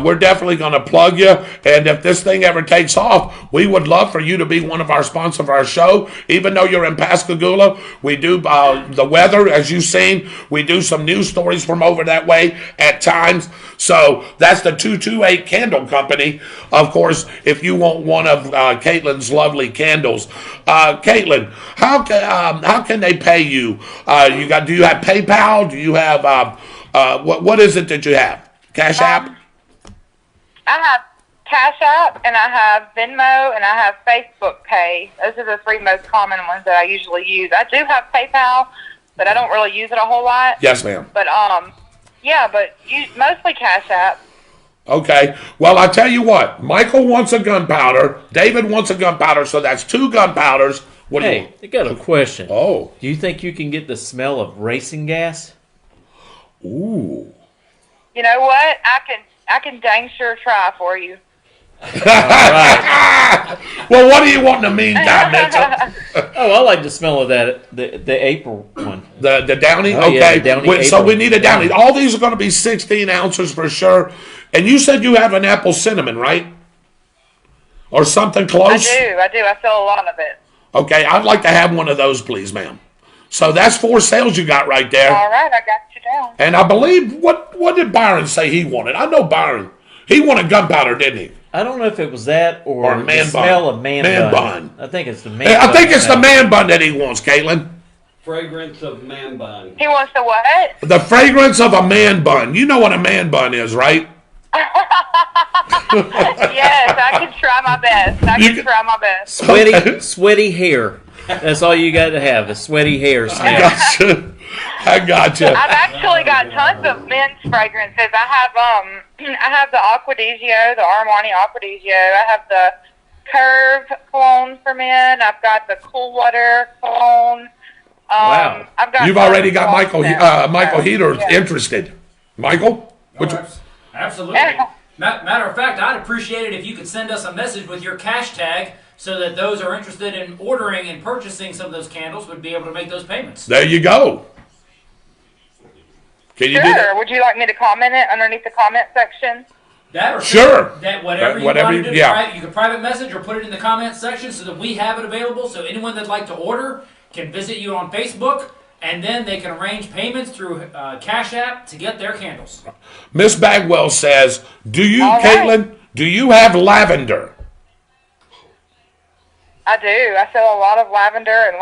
we're definitely going to plug you. And if this thing ever takes off, we would love for you to be one of our sponsors of our show. Even though you're in Pascagoula, we do the weather, as you've seen. We do some news stories from over that way at times. So that's the 228 Candle Company. Of course, if you want one of Caitlin's lovely candles. Caitlin, how can they pay you? Do you have PayPal? Do you have what is it that you have? Cash App? I have Cash App, and I have Venmo, and I have Facebook Pay. Those are the three most common ones that I usually use. I do have PayPal, but I don't really use it a whole lot. Yes, ma'am. But yeah, but mostly Cash App. Okay. Well, I tell you what. Michael wants a gunpowder. David wants a gunpowder. So that's 2 gunpowders. What do you Hey, want? I got a question. Oh. Do you think you can get the smell of racing gas? Ooh. You know what? I can dang sure try for you. Well, what do you want in the meantime, Mitchell? Oh, I like the smell of that, the April one. The Downy? Oh, Okay. yeah, the Downy So April. we need a Downy. All these are going to be 16 ounces for sure. And you said you have an apple cinnamon, right? Or something close? I do. I sell a lot of it. Okay, I'd like to have one of those, please, ma'am. So that's 4 sales you got right there. All right, I got you down. And I believe, what did Byron say he wanted? I know Byron. He wanted gunpowder, didn't he? I don't know if it was that or, Or man the smell bun. of man Man bun. bun. I think it's the man bun. I think it's the man bun that he wants, Caitlin. Fragrance of man bun. He wants the what? The fragrance of a man bun. You know what a man bun is, right? Yes, I can try my best. I can try my best. Sweaty hair. That's all you got to have, a sweaty hair smell. Gotcha. I gotcha. I've actually got tons of men's fragrances. I have the Acquadizio, the Armani Acquadizio. I have the Curve cologne for men. I've got the Cool Water cologne. Wow. I've got You've already got Michael now. Heater Yeah. interested. Michael? Which, Absolutely. Matter of fact, I'd appreciate it if you could send us a message with your cash tag so that those who are interested in ordering and purchasing some of those candles would be able to make those payments. there you go. Can you do that? Sure. Would you like me to comment it underneath the comment section? That or Sure. that whatever you Whatever want to do. yeah. You can private message or put it in the comment section so that we have it available. So anyone that'd like to order can visit you on Facebook, and then they can arrange payments through Cash App to get their candles. Miss Bagwell says, do you, All right. Caitlin, do you have lavender? I do. I sell a lot of lavender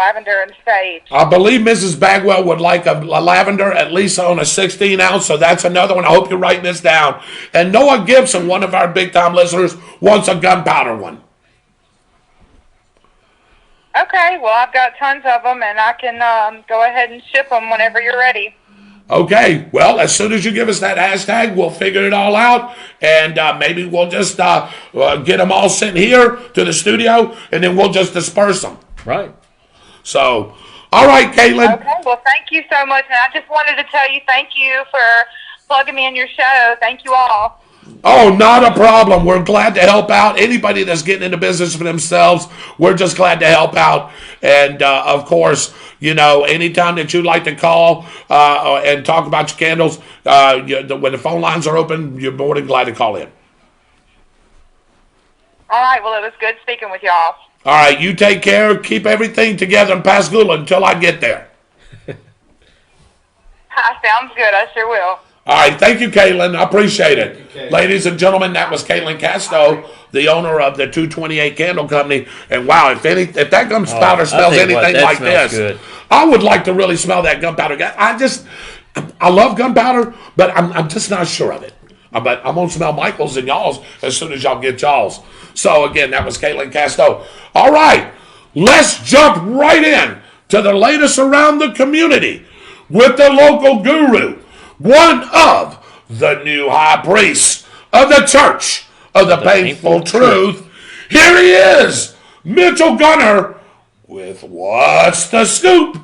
and sage. I believe Mrs. Bagwell would like a lavender, at least on a 16 ounce, so that's another one. I hope you're writing this down. And Noah Gibson, one of our big time listeners, wants a gunpowder one. Okay, well, I've got tons of them, and I can go ahead and ship them whenever you're ready. Okay, well, as soon as you give us that hashtag, we'll figure it all out, and maybe we'll just get them all sent here to the studio, and then we'll just disperse them. Right. So, all right, Caitlin. Okay, well, thank you so much. And I just wanted to tell you thank you for plugging me in your show. Thank you all. Oh, not a problem. We're glad to help out. Anybody that's getting into business for themselves, we're just glad to help out. And, of course, anytime that you'd like to call and talk about your candles, when the phone lines are open, you're more than glad to call in. All right, well, it was good speaking with y'all. All right, you take care. Keep everything together in Pascagoula until I get there. Sounds good. I sure will. All right, thank you, Caitlin. I appreciate it. Ladies and gentlemen, that was Caitlin Casto, the owner of the 228 Candle Company. And wow, if that gunpowder smells anything like this, good. I would like to really smell that gunpowder. I love gunpowder, but I'm just not sure of it. But I'm going to smell Michael's and y'all's as soon as y'all get y'all's. So, again, that was Caitlin Casto. All right, let's jump right in to the latest around the community with the local guru, one of the new high priests of the Church of the Painful Truth. Here he is, Mitchell Gunner, with What's the Scoop?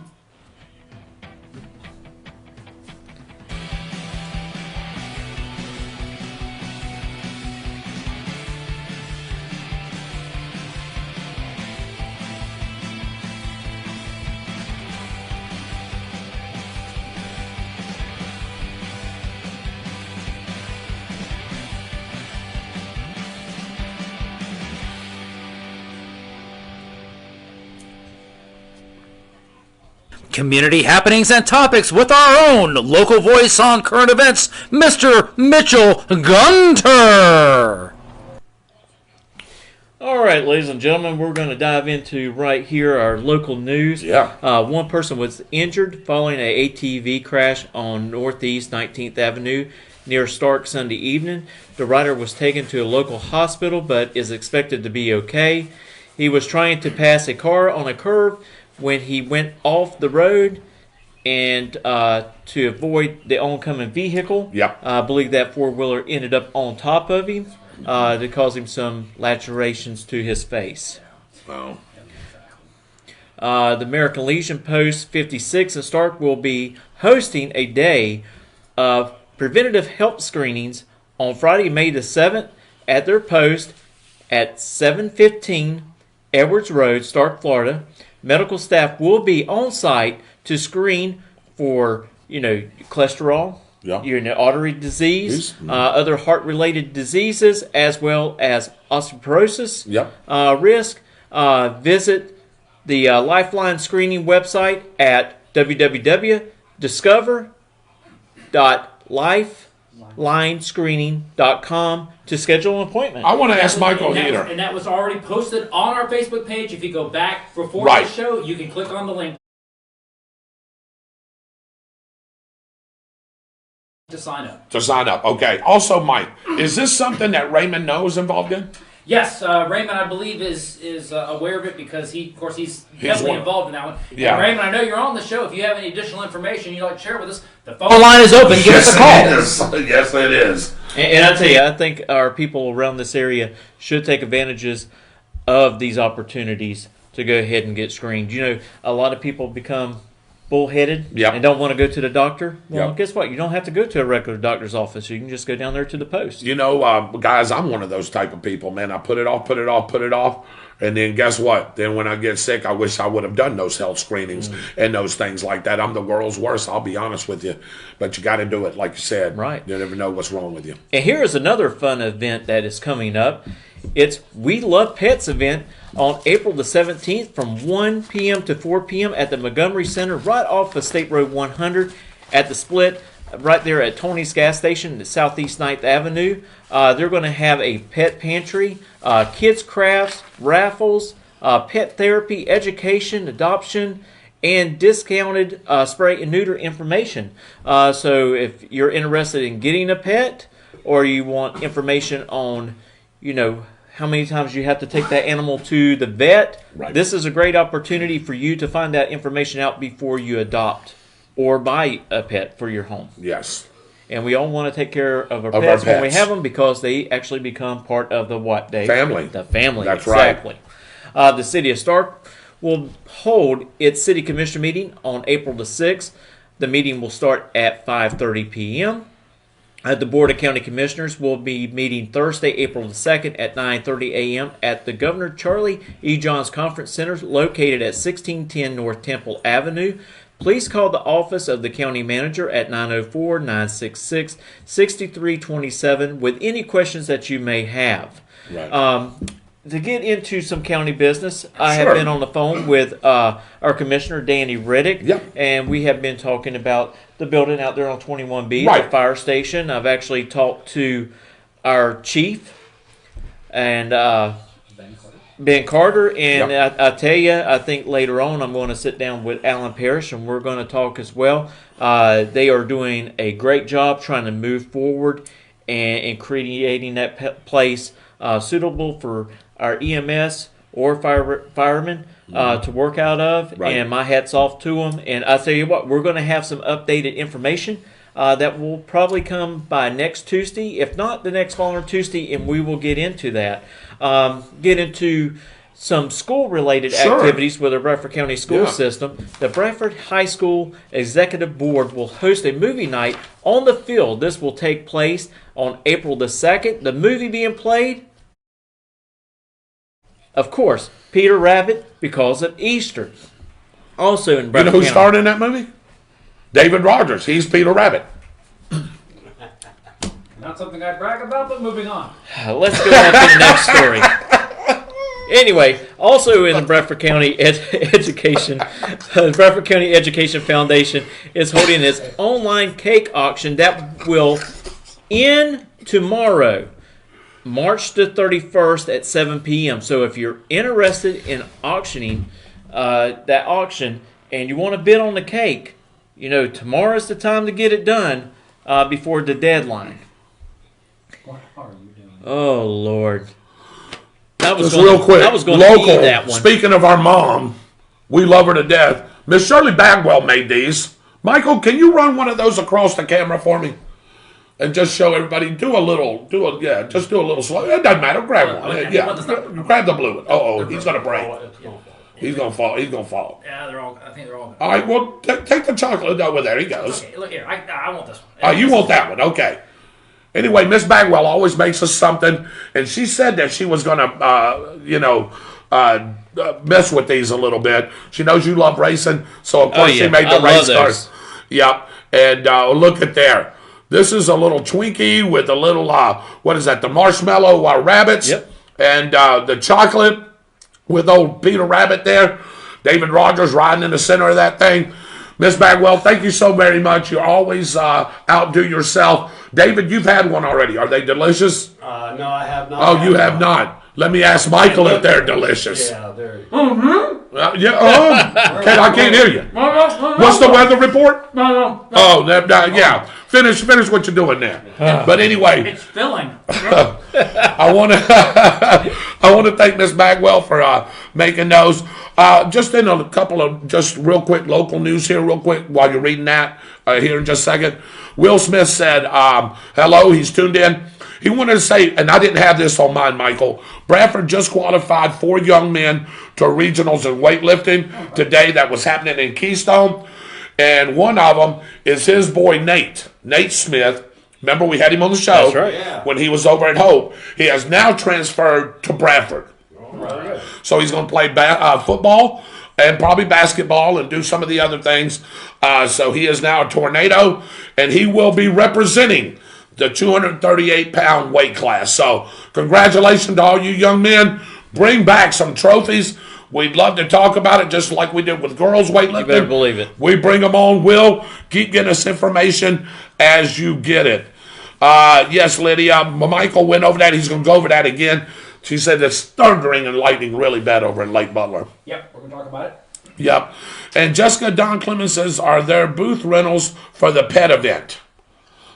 Community happenings and topics with our own local voice on current events, Mr. Mitchell Gunter. All right, ladies and gentlemen, we're going to dive into right here our local news. Yeah. One person was injured following an ATV crash on Northeast 19th Avenue near Stark Sunday evening. The rider was taken to a local hospital but is expected to be okay. He was trying to pass a car on a curve when he went off the road and to avoid the oncoming vehicle. Yep. I believe that four-wheeler ended up on top of him to cause him some lacerations to his face. Wow. The American Legion Post 56 in Stark will be hosting a day of preventative health screenings on Friday, May the 7th at their post at 715 Edwards Road, Stark, Florida. Medical staff will be on site to screen for, cholesterol, artery disease, other heart-related diseases, as well as osteoporosis risk. Visit the Lifeline screening website at www.discover.lifelinescreening.com to schedule an appointment. I want to ask Michael Heater. And that was already posted on our Facebook page. If you go back before the show, you can click on the link to sign up. Okay. Also, Mike, is this something that Raymond knows involved in? Yes, Raymond, I believe, is aware of it because he's definitely involved in that one. Yeah. And Raymond, I know you're on the show. If you have any additional information you'd like to share with us, the phone line is open. Give us a call. Yes, it is. And I tell you, I think our people around this area should take advantages of these opportunities to go ahead and get screened. A lot of people become bullheaded and don't want to go to the doctor. Well, guess what? You don't have to go to a regular doctor's office. You can just go down there to the post. Guys, I'm one of those type of people, man. I put it off. And then guess what? Then when I get sick, I wish I would have done those health screenings and those things like that. I'm the world's worst, I'll be honest with you. But you got to do it, like you said. Right. You never know what's wrong with you. And here is another fun event that is coming up. It's We Love Pets event on April the 17th from 1 p.m. to 4 p.m. at the Montgomery Center right off of State Road 100 at the split right there at Tony's gas station at Southeast 9th Avenue. They're going to have a pet pantry, kids crafts, raffles, pet therapy, education, adoption, and discounted spray and neuter information. So if you're interested in getting a pet or you want information on, how many times you have to take that animal to the vet, this is a great opportunity for you to find that information out before you adopt or buy a pet for your home. Yes. And we all want to take care of our pets when we have them because they actually become part of the what, Dave? Family. The family. That's exactly. Right. The City of Stark will hold its City Commissioner meeting on April the 6th. The meeting will start at 5:30 p.m. The Board of County Commissioners will be meeting Thursday, April the 2nd at 9:30 a.m. at the Governor Charlie E. Johns Conference Center located at 1610 North Temple Avenue. Please call the office of the county manager at 904-966-6327 with any questions that you may have. Right. To get into some county business, I have been on the phone with our commissioner, Danny Riddick, and we have been talking about the building out there on 21B, the fire station. I've actually talked to our chief and Ben Carter, and I tell you, I think later on I'm going to sit down with Alan Parrish, and we're going to talk as well. They are doing a great job trying to move forward and creating that place suitable for our EMS or firemen to work out of, and my hat's off to them. And I tell you what, we're going to have some updated information that will probably come by next Tuesday, if not the next following Tuesday, and we will get into that. Get into some school-related activities with the Bradford County school system. The Bradford High School Executive Board will host a movie night on the field. This will take place on April the 2nd. The movie being played, of course, Peter Rabbit, because of Easter. Also in Bradford County. You know who starred in that movie? David Rodgers. He's Peter Rabbit. Not something I brag about, but moving on. Let's go on to the next story. Anyway, also in the Bradford County Education, the Bradford County Education Foundation is holding its online cake auction that will end tomorrow, March the 31st at 7 p.m. So if you're interested in auctioning that auction and you want to bid on the cake, tomorrow's the time to get it done before the deadline. What are you doing? Oh, Lord. Just real quick, local, that one. Speaking of our mom, we love her to death. Miss Shirley Bagwell made these. Michael, can you run one of those across the camera for me? And just show everybody, just do a little slow. It doesn't matter, grab one. Grab the blue one. He's going to break. He's going to fall. Yeah, I think they're all good. All right, well, take the chocolate over there. He goes. Okay, look here. I want this one. Oh, you want that one? Okay. Anyway, Miss Bagwell always makes us something, and she said that she was going to, mess with these a little bit. She knows you love racing, so of course she made the race cars. Yep, and look at there. This is a little Twinkie with a little, what is that, the marshmallow rabbits, and the chocolate with old Peter Rabbit there. David Rodgers riding in the center of that thing. Miss Bagwell, thank you so very much. You always outdo yourself. David, you've had one already. Are they delicious? No, I have not. Oh, you have not. Let me ask Michael if they're delicious. Yeah, they're. I can't hear you. What's the weather report? Oh, yeah. Finish what you're doing there. But anyway, it's filling. I want to thank Miss Bagwell for making those. Just in a couple of just real quick local news here, real quick, while you're reading that here in just a second. Will Smith said, hello, he's tuned in. He wanted to say, and I didn't have this on mine, Michael, Bradford just qualified 4 young men to regionals in weightlifting today. That was happening in Keystone. And one of them is his boy, Nate Smith. Remember, we had him on the show when he was over at Hope. He has now transferred to Bradford. Right. So he's going to play football and probably basketball and do some of the other things. So he is now a Tornado, and he will be representing the 238-pound weight class. So congratulations to all you young men. Bring back some trophies. We'd love to talk about it just like we did with girls weightlifting. You better believe it. We bring them on. Will, keep getting us information as you get it. Yes, Lydia. Michael went over that. He's going to go over that again. She said it's thundering and lightning really bad over in Lake Butler. Yep, we're going to talk about it. Yep. And Jessica Don Clemens says, are there booth rentals for the pet event?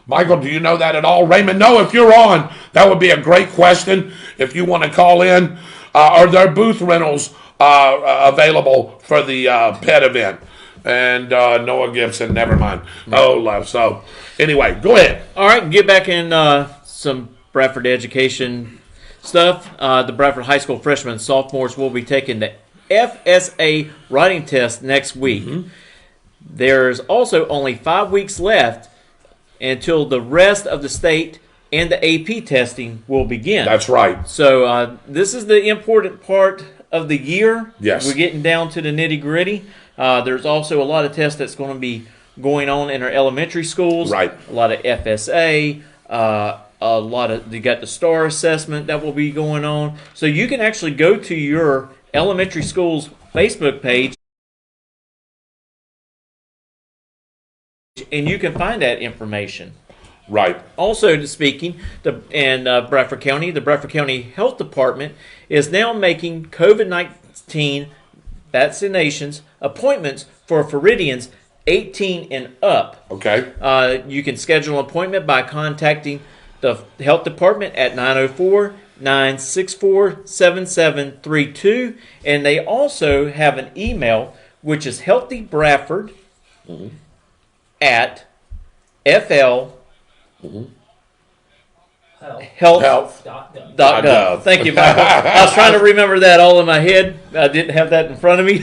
Michael, do you know that at all? Raymond, no, if you're on, that would be a great question if you want to call in. Are there booth rentals available for the pet event? and Noah Gibson. Never mind. Oh, left. So anyway, go ahead. All right, get back in some Bradford education stuff. The Bradford High School freshmen and sophomores will be taking the FSA writing test next week. There's also only 5 weeks left until the rest of the state and the AP testing will begin. That's right. So this is the important part of the year. Yes. We're getting down to the nitty-gritty. There's also a lot of tests that's going to be going on in our elementary schools. Right. A lot of FSA, you got the STAR assessment that will be going on. So you can actually go to your elementary school's Facebook page and you can find that information. Right. Also, speaking, in Bradford County, the Bradford County Health Department is now making COVID-19 vaccinations appointments for Floridians 18 and up. Okay. You can schedule an appointment by contacting the Health Department at 904-964-7732. And they also have an email, which is healthybradford at FL health.gov. Thank you, Michael. I was trying to remember that all in my head. I didn't have that in front of me.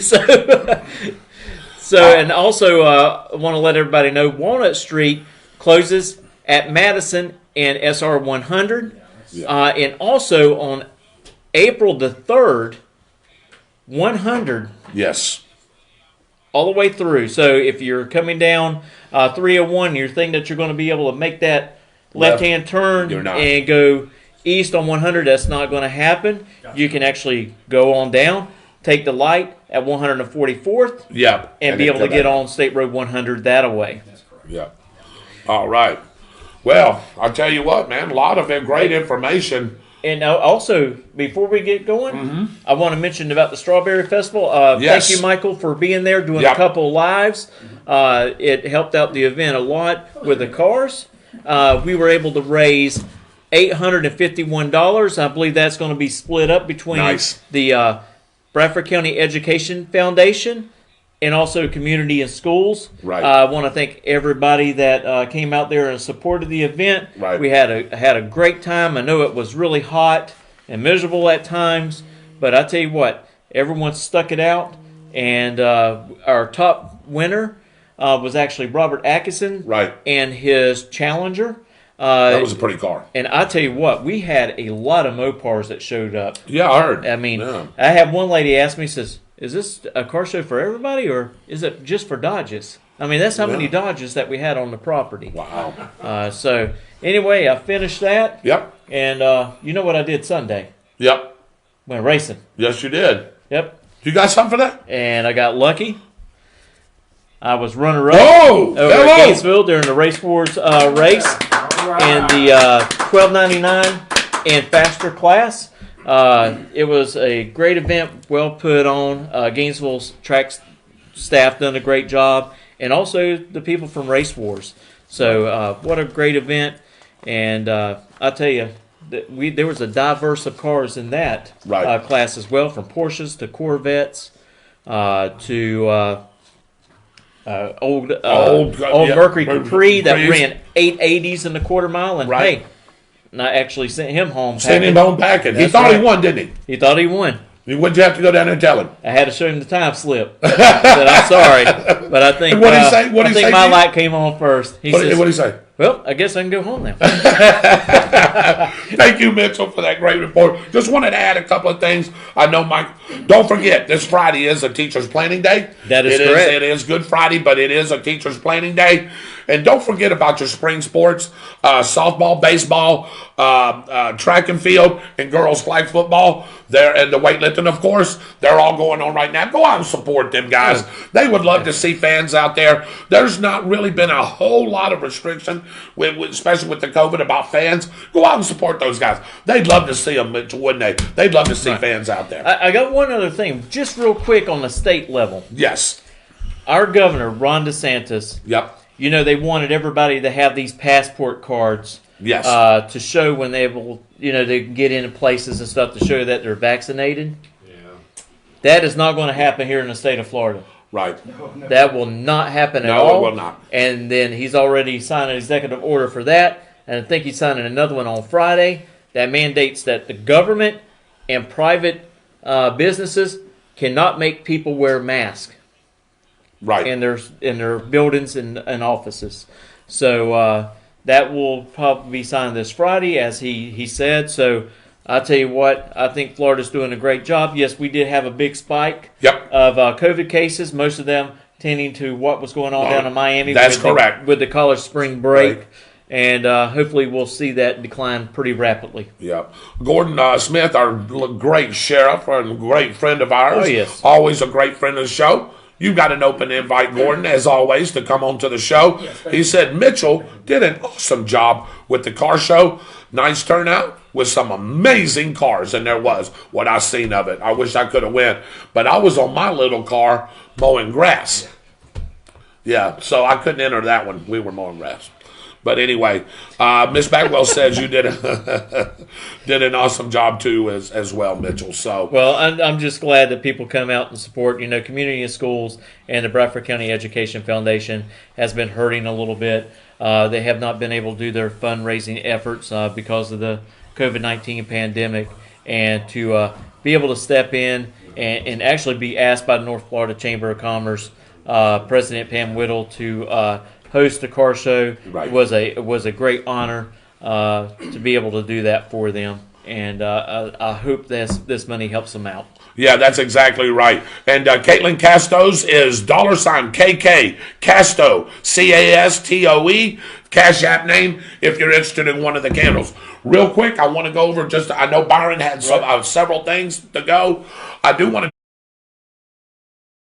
And also I want to let everybody know Walnut Street closes at Madison and SR 100. And also on April the 3rd, 100. Yes. All the way through. So if you're coming down 301, you think that you're going to be able to make that left-hand turn and go east on 100, that's not going to happen. Gotcha. You can actually go on down, take the light at 144th, and be able to get on State Road 100 that way. That's correct. Yeah. All right. Well, I'll tell you what, man, a lot of great information. And also, before we get going, I want to mention about the Strawberry Festival. Yes. Thank you, Michael, for being there, doing a couple lives. It helped out the event a lot with the cars. We were able to raise $851. I believe that's going to be split up between the Bradford County Education Foundation and also community and schools. Right. I want to thank everybody that came out there and supported the event. Right. We had a great time. I know it was really hot and miserable at times, but I tell you what, everyone stuck it out. And our top winner was actually Robert Atkinson, and his Challenger. That was a pretty car. And I tell you what, we had a lot of Mopars that showed up. Yeah, I heard. I mean, I had one lady ask me, says, "Is this a car show for everybody, or is it just for Dodges?" I mean, that's how many Dodges that we had on the property. Wow. So anyway, I finished that. Yep. And you know what I did Sunday? Yep. Went racing. Yes, you did. Yep. You got something for that? And I got lucky. I was runner-up over at Gainesville during the Race Wars race in the 1299 and faster class. It was a great event, well put on. Gainesville's track staff done a great job, and also the people from Race Wars. So what a great event. And I tell you, there was a diverse of cars in that class as well, from Porsches to Corvettes to old Mercury Capri that ran 880s in the quarter mile, and hey, and I actually sent him home. Packing. He thought he won, didn't he? He thought he won. What'd you have to go down there and tell him? I had to show him the time slip. Said, I'm sorry, but I think my light came on first. What did he say? Well, I guess I can go home now. Thank you, Mitchell, for that great report. Just wanted to add a couple of things. I know, Mike, don't forget, this Friday is a teacher's planning day. That is correct. It is Good Friday, but it is a teacher's planning day. And don't forget about your spring sports, softball, baseball, track and field, and girls flag football. And the weightlifting, of course. They're all going on right now. Go out and support them, guys. They would love to see fans out there. There's not really been a whole lot of restriction, especially with the COVID, about fans. Go out and support those guys. They'd love to see them, wouldn't they? They'd love to see fans out there. I got one other thing, just real quick on the state level. Yes. Our governor, Ron DeSantis. Yep. You know, they wanted everybody to have these passport cards. Yes. To show when they can get into places and stuff to show that they're vaccinated. Yeah. That is not going to happen here in the state of Florida. Right. That will not happen at No, all. it will not. And then he's already signed an executive order for that. And I think he's signing another one on Friday that mandates that the government and private businesses cannot make people wear masks. Right. In their buildings and offices. So that will probably be signed this Friday, as he said. So I tell you what, I think Florida's doing a great job. Yes, we did have a big spike of COVID cases, most of them tending to what was going on down in Miami. That's correct. With the college spring break. Right. And hopefully we'll see that decline pretty rapidly. Yeah. Gordon Smith, our great sheriff and great friend of ours. Oh, yes. Always a great friend of the show. You got an open invite, Gordon, as always, to come on to the show. Yes, he said Mitchell did an awesome job with the car show. Nice turnout with some amazing cars, and there was what I seen of it. I wish I could have went, but I was on my little car mowing grass. Yeah, so I couldn't enter that one. We were mowing grass. But anyway, Miss Bagwell says you did did an awesome job too, as well, Mitchell. So well, I'm just glad that people come out and support. Community and schools and the Bradford County Education Foundation has been hurting a little bit. They have not been able to do their fundraising efforts because of the COVID-19 pandemic, and to be able to step in and actually be asked by the North Florida Chamber of Commerce President Pam Whittle to host the car show. Right. was a great honor to be able to do that for them, and I hope this money helps them out. Yeah, that's exactly right. And Caitlin Castos is $KK Casto, Castoe, Cash App name, if you're interested in one of the candles. Real quick, I want to go over I know Byron had several things to go. I do want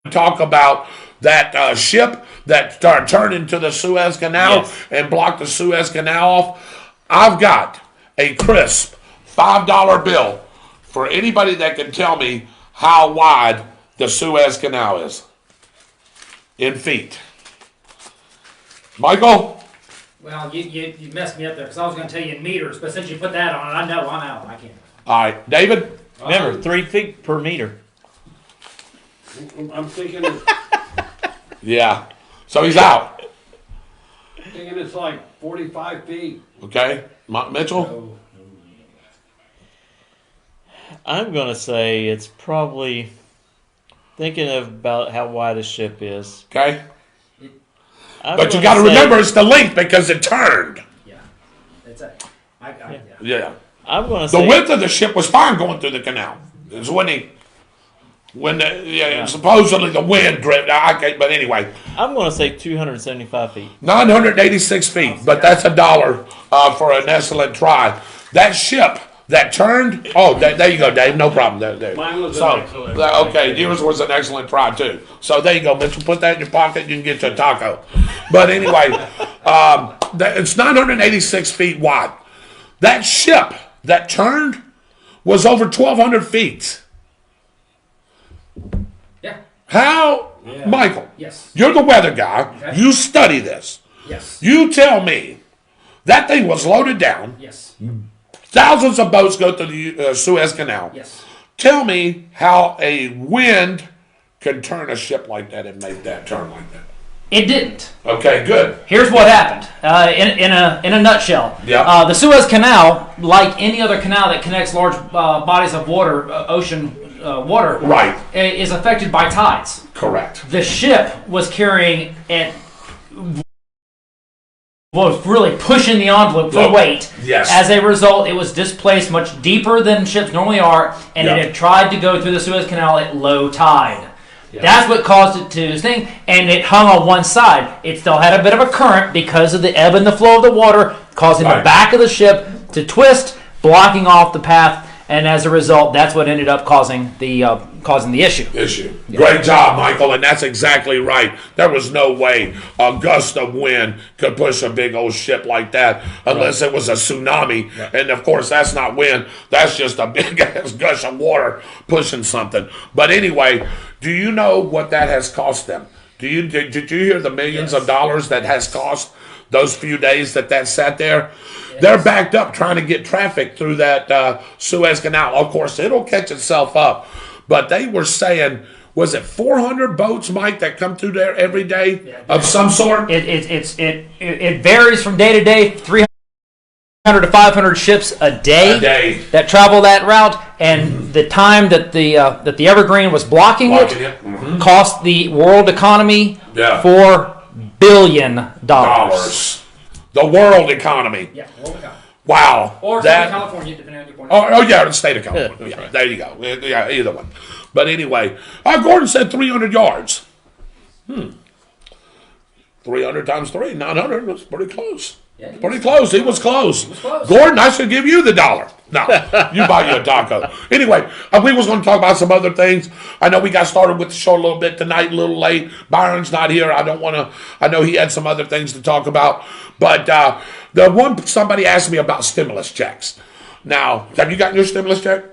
to talk about that ship that turned into the Suez Canal and blocked the Suez Canal off. I've got a crisp $5 bill for anybody that can tell me how wide the Suez Canal is in feet. Michael? Well, you messed me up there because I was going to tell you in meters, but since you put that on, I know I'm out. I can't. All right, David? Remember, 3 feet per meter. I'm thinking it's, Yeah. So he's out. it's like 45 feet. Okay. Mitchell? I'm going to say it's probably thinking about how wide a ship is. Okay. But you got to remember it's the length because it turned. Yeah. It's a. Yeah. I'm going to say the width of the ship was fine going through the canal. It's supposedly the wind drifted. But anyway. I'm going to say 275 feet. 986 feet, but that's $1 for an excellent try. That ship that turned. Oh, there you go, Dave. No problem. There. Mine was an excellent. Okay, yours was an excellent try too. So there you go, Mitchell. Put that in your pocket. You can get you a taco. But anyway, it's 986 feet wide. That ship that turned was over 1,200 feet. Yeah. How, Michael? Yes. You're the weather guy. Okay. You study this. Yes. You tell me that thing was loaded down. Yes. Thousands of boats go through the Suez Canal. Yes. Tell me how a wind can turn a ship like that and make that turn like that. It didn't. Okay, good. Here's what happened. In a nutshell. Yeah. The Suez Canal, like any other canal that connects large bodies of water, ocean water, right, is affected by tides. Correct. The ship was carrying and was really pushing the envelope for weight. Yes. As a result, it was displaced much deeper than ships normally are, and it had tried to go through the Suez Canal at low tide. Yeah. That's what caused it to sting, and it hung on one side. It still had a bit of a current because of the ebb and the flow of the water, causing the back of the ship to twist, blocking off the path, and as a result, that's what ended up causing the issue. Yeah. Great job, Michael, and that's exactly right. There was no way a gust of wind could push a big old ship like that unless it was a tsunami. Right. And, of course, that's not wind. That's just a big-ass gush of water pushing something. But anyway, do you know what that has cost them? Did you hear the millions of dollars that has cost those few days that sat there? Yes. They're backed up trying to get traffic through that Suez Canal. Of course, it'll catch itself up. But they were saying, was it 400 boats, Mike, that come through there every day of some sort? It varies from day to day. 300 to 500 ships a day that travel that route, and the time that the Evergreen was blocking it cost the world economy $4 billion. The world economy. Yeah, world economy. Wow. Or California, depending on your point. Oh, yeah, the state of California. Yeah, there you go. Yeah, either one. But anyway, Gordon said 300 yards. 300 times 3, 900. That's pretty close. Yeah, pretty close. He was close. Gordon, I should give you the $1. No, you buy you a taco. Anyway, we was going to talk about some other things. I know we got started with the show a little bit tonight, a little late. Byron's not here. I know he had some other things to talk about. But somebody asked me about stimulus checks. Now, have you gotten your stimulus check?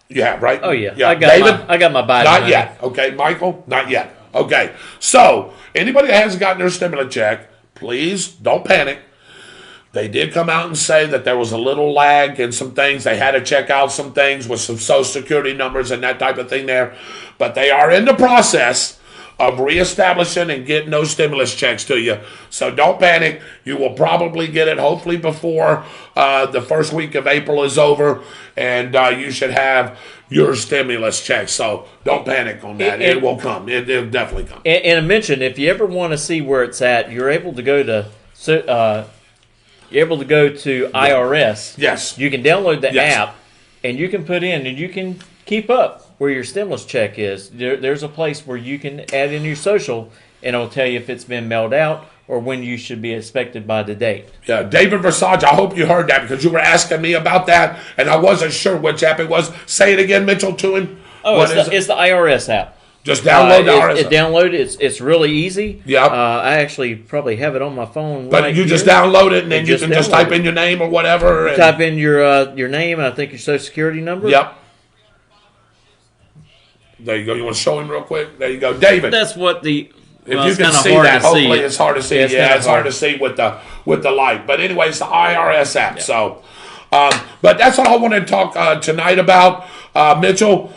You have, right? Oh, yeah. David? I got my Biden Not money. yet. Okay, Michael? Not yet. Okay. So, anybody that hasn't gotten their stimulus check, please don't panic. They did come out and say that there was a little lag in some things. They had to check out some things with some Social Security numbers and that type of thing there. But they are in the process of reestablishing and getting those stimulus checks to you. So don't panic. You will probably get it hopefully before the first week of April is over. And you should have your stimulus check. So don't panic on that. It will come. It'll definitely come. And I mentioned, if you ever want to see where it's at, you're able to go to IRS. Yes. You can download the app, and you can put in, and you can keep up where your stimulus check is. There's a place where you can add in your social, and it'll tell you if it's been mailed out or when you should be expected by the date. Yeah, David Versace, I hope you heard that because you were asking me about that, and I wasn't sure which app it was. Say it again, Mitchell, to him. Oh, it's the IRS app. Just download the IRS app. Download it. It's really easy. Yeah. I actually probably have it on my phone. But you just download it, and then you can just type in your name or whatever. You type in your name, and I think your Social Security number. Yep. There you go. You want to show him real quick? There you go, David. That's what the. If you can see that, hopefully it's hard to see. Yeah, it's hard to see with the light. But anyway, it's the IRS app. Yeah. So, but that's what I want to talk tonight about. Mitchell,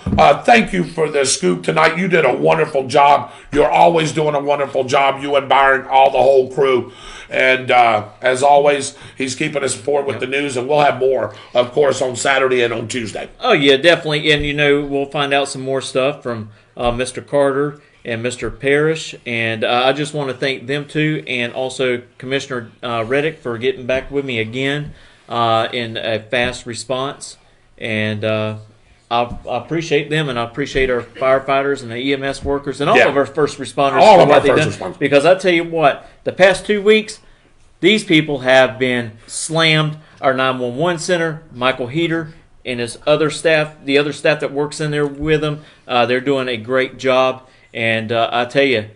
thank you for the scoop tonight. You did a wonderful job. You're always doing a wonderful job. You and Byron, all the whole crew. And as always, he's keeping us informed with the news, and we'll have more, of course, on Saturday and on Tuesday. Oh, yeah, definitely. And, we'll find out some more stuff from Mr. Carter and Mr. Parrish. And I just want to thank them, too, and also Commissioner Reddick for getting back with me again in a fast response. And I appreciate them, and I appreciate our firefighters and the EMS workers and all of our first responders. All of our first responders. Because I tell you what, the past 2 weeks, these people have been slammed. Our 911 center, Michael Heater, and his other staff, the other staff that works in there with them, they're doing a great job. And I tell you,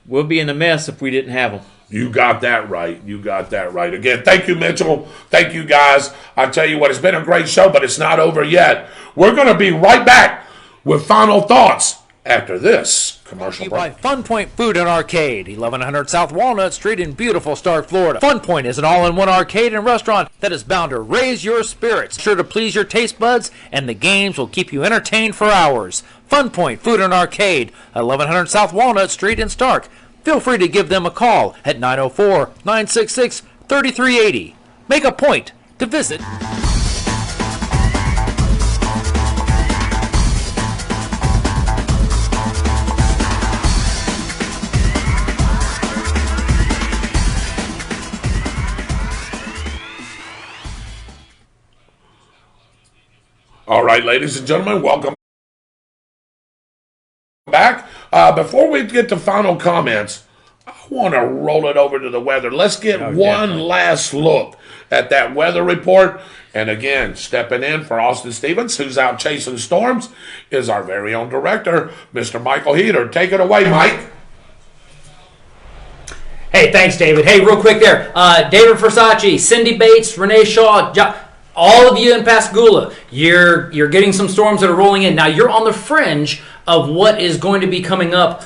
we'll be in a mess if we didn't have them. You got that right. You got that right. Again, thank you, Mitchell. Thank you, guys. I tell you what, it's been a great show, but it's not over yet. We're going to be right back with final thoughts after this commercial break. By Fun Point Food and Arcade, 1100 South Walnut Street in beautiful Stark, Florida. Fun Point is an all-in-one arcade and restaurant that is bound to raise your spirits, sure to please your taste buds, and the games will keep you entertained for hours. Fun Point Food and Arcade, 1100 South Walnut Street in Stark. Feel free to give them a call at 904-966-3380. Make a point to visit. All right, ladies and gentlemen, welcome back. Before we get to final comments, I want to roll it over to the weather. Let's get one last look at that weather report. And again, stepping in for Austin Stevens, who's out chasing storms, is our very own director, Mr. Michael Heater. Take it away, Mike. Hey, thanks, David. Hey, real quick there. David Versace, Cindy Bates, Renee Shaw, all of you in Pascagoula, you're getting some storms that are rolling in. Now, you're on the fringe of what is going to be coming up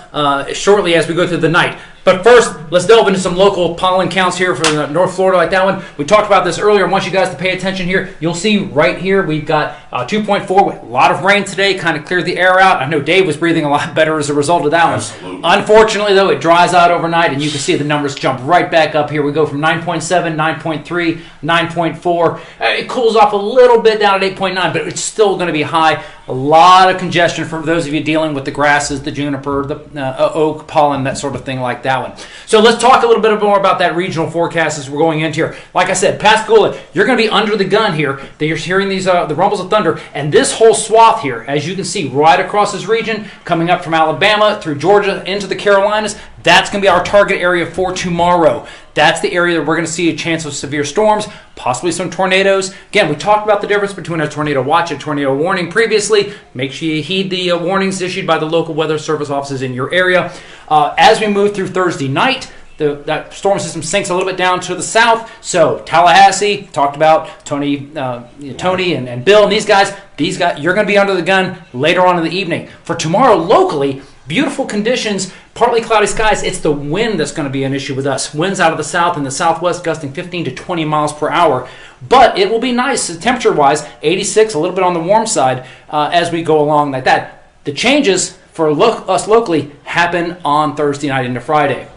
shortly as we go through the night. But first, let's delve into some local pollen counts here for North Florida, like that one. We talked about this earlier. I want you guys to pay attention here. You'll see right here we've got 2.4 with a lot of rain today, kind of cleared the air out. I know Dave was breathing a lot better as a result of that Absolutely. one. Unfortunately, though, it dries out overnight, and you can see the numbers jump right back up here. We go from 9.7, 9.3, 9.4. It cools off a little bit down at 8.9, but it's still going to be high. A lot of congestion for those of you dealing with the grasses, the juniper, the oak, pollen, that sort of thing like that one. So let's talk a little bit more about that regional forecast as we're going into here. Like I said, Pascagoula, you're going to be under the gun here. That you're hearing these the rumbles of thunder, and this whole swath here, as you can see right across this region, coming up from Alabama through Georgia into the Carolinas, that's going to be our target area for tomorrow. That's the area that we're going to see a chance of severe storms, possibly some tornadoes. Again, we talked about the difference between a tornado watch and tornado warning previously. Make sure you heed the warnings issued by the local weather service offices in your area. As we move through Thursday night, that storm system sinks a little bit down to the south. So Tallahassee, talked about Tony and Bill and these guys, you're going to be under the gun later on in the evening. For tomorrow locally, beautiful conditions, partly cloudy skies. It's the wind that's going to be an issue with us. Winds out of the south and the southwest gusting 15 to 20 miles per hour. But it will be nice temperature-wise, 86, a little bit on the warm side as we go along like that. The changes for us locally happen on Thursday night into Friday.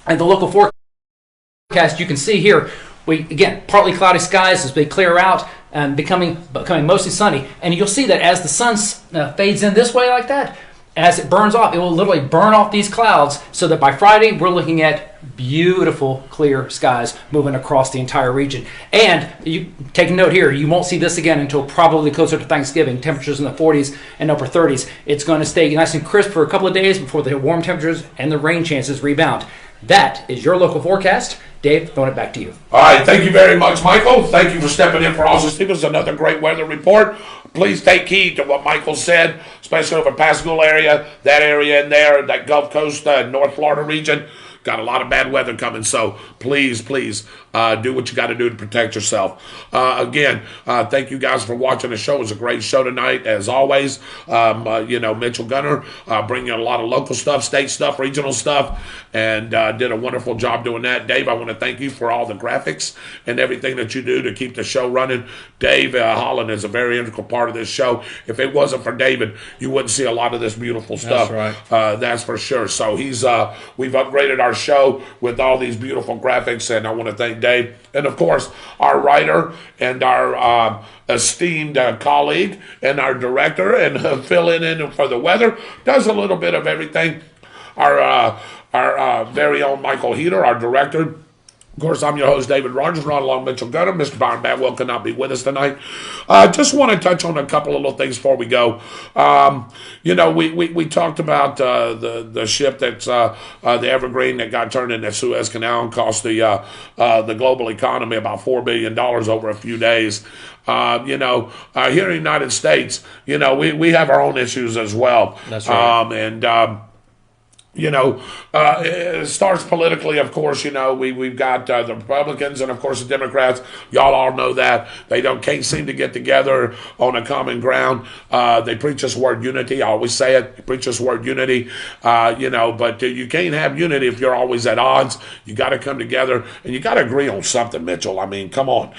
And the local forecast you can see here, again, partly cloudy skies as they clear out and becoming mostly sunny. And you'll see that as the sun fades in this way like that, as it burns off, it will literally burn off these clouds so that by Friday we're looking at beautiful clear skies moving across the entire region. And you take a note here, you won't see this again until probably closer to Thanksgiving. Temperatures in the 40s and upper 30s. It's going to stay nice and crisp for a couple of days before the warm temperatures and the rain chances rebound. That is your local forecast. Dave, throwing it back to you. All right, thank you very much, Michael. Thank you for stepping in for Austin Stevens. Another great weather report. Please take heed to what Michael said, especially over Pascagoula area, that area in there, that Gulf Coast, North Florida region. Got a lot of bad weather coming, so please do what you got to do to protect yourself. Again, thank you guys for watching the show. It was a great show tonight, as always. Mitchell Gunner bringing a lot of local stuff, state stuff, regional stuff, and did a wonderful job doing that. Dave, I want to thank you for all the graphics and everything that you do to keep the show running. Dave Holland is a very integral part of this show. If it wasn't for David, you wouldn't see a lot of this beautiful stuff. That's right. That's for sure. So we've upgraded our show with all these beautiful graphics, and I want to thank Dave. And of course, our writer and our esteemed colleague and our director and filling in for the weather, does a little bit of everything. Our very own Michael Heater, our director. Of course, I'm your host, David Rodgers, right along Mitchell Gunner. Mr. Byron Badwell could not be with us tonight. Just want to touch on a couple of little things before we go. We talked about the ship that's the Evergreen that got turned in the Suez Canal and cost the global economy about $4 billion over a few days. Here in the United States, we have our own issues as well. That's right. It starts politically, of course. We've got the Republicans and, of course, the Democrats. Y'all all know that. They can't seem to get together on a common ground. They preach this word unity. I always say it. They preach this word unity, but you can't have unity if you're always at odds. You got to come together, and you got to agree on something, Mitchell. I mean, come on.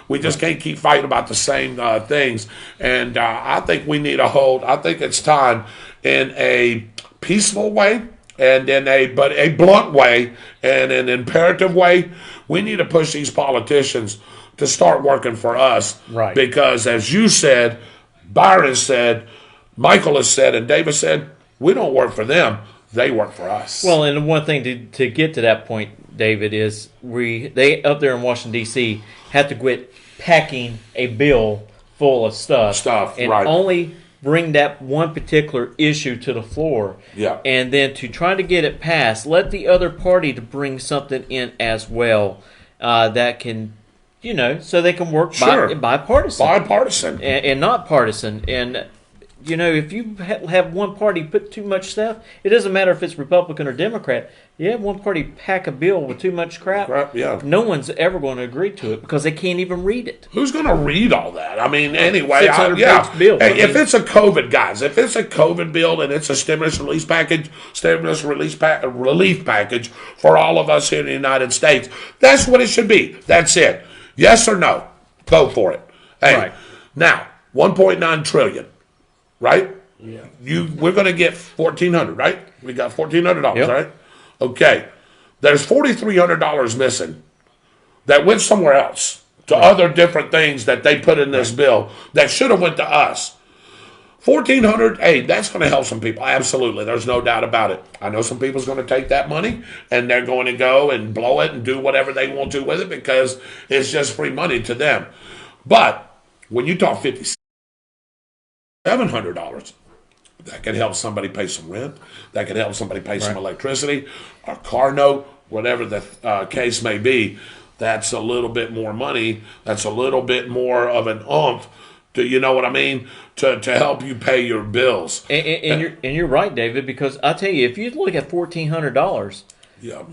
We just can't keep fighting about the same things. And I think we need I think it's time in a peaceful way and in a blunt way and an imperative way, we need to push these politicians to start working for us. Right. Because as you said, Byron said, Michael has said, and David said, we don't work for them, they work for us. Well, and one thing to get to that point, David, is they up there in Washington, D.C. have to quit packing a bill full of stuff and right. only bring that one particular issue to the floor, and then to try to get it passed, let the other party to bring something in as well that can, so they can work bipartisan. Bipartisan. And not partisan. And if you have one party put too much stuff, it doesn't matter if it's Republican or Democrat. You have one party pack a bill with too much crap. Yeah. No one's ever going to agree to it because they can't even read it. Who's going to read all that? I mean, anyway, 600 page bill. Hey, if it's a COVID, guys, if it's a COVID bill and it's a stimulus relief package for all of us here in the United States, that's what it should be. That's it. Yes or no? Vote for it. Hey, Right. Now, 1.9 trillion, right? Yeah. We're going to get $1,400, right? We got $1,400, Yep. right? Okay. There's $4,300 missing that went somewhere else to other different things that they put in this bill that should have went to us. $1,400, hey, that's going to help some people. Absolutely. There's no doubt about it. I know some people's going to take that money and they're going to go and blow it and do whatever they want to with it because it's just free money to them. But when you talk $5,700, that can help somebody pay some rent. That can help somebody pay some electricity, a car note, whatever the case may be. That's a little bit more money. That's a little bit more of an oomph. You know what I mean? To help you pay your bills. And you're right, David, because I tell you, if you look at $1,400,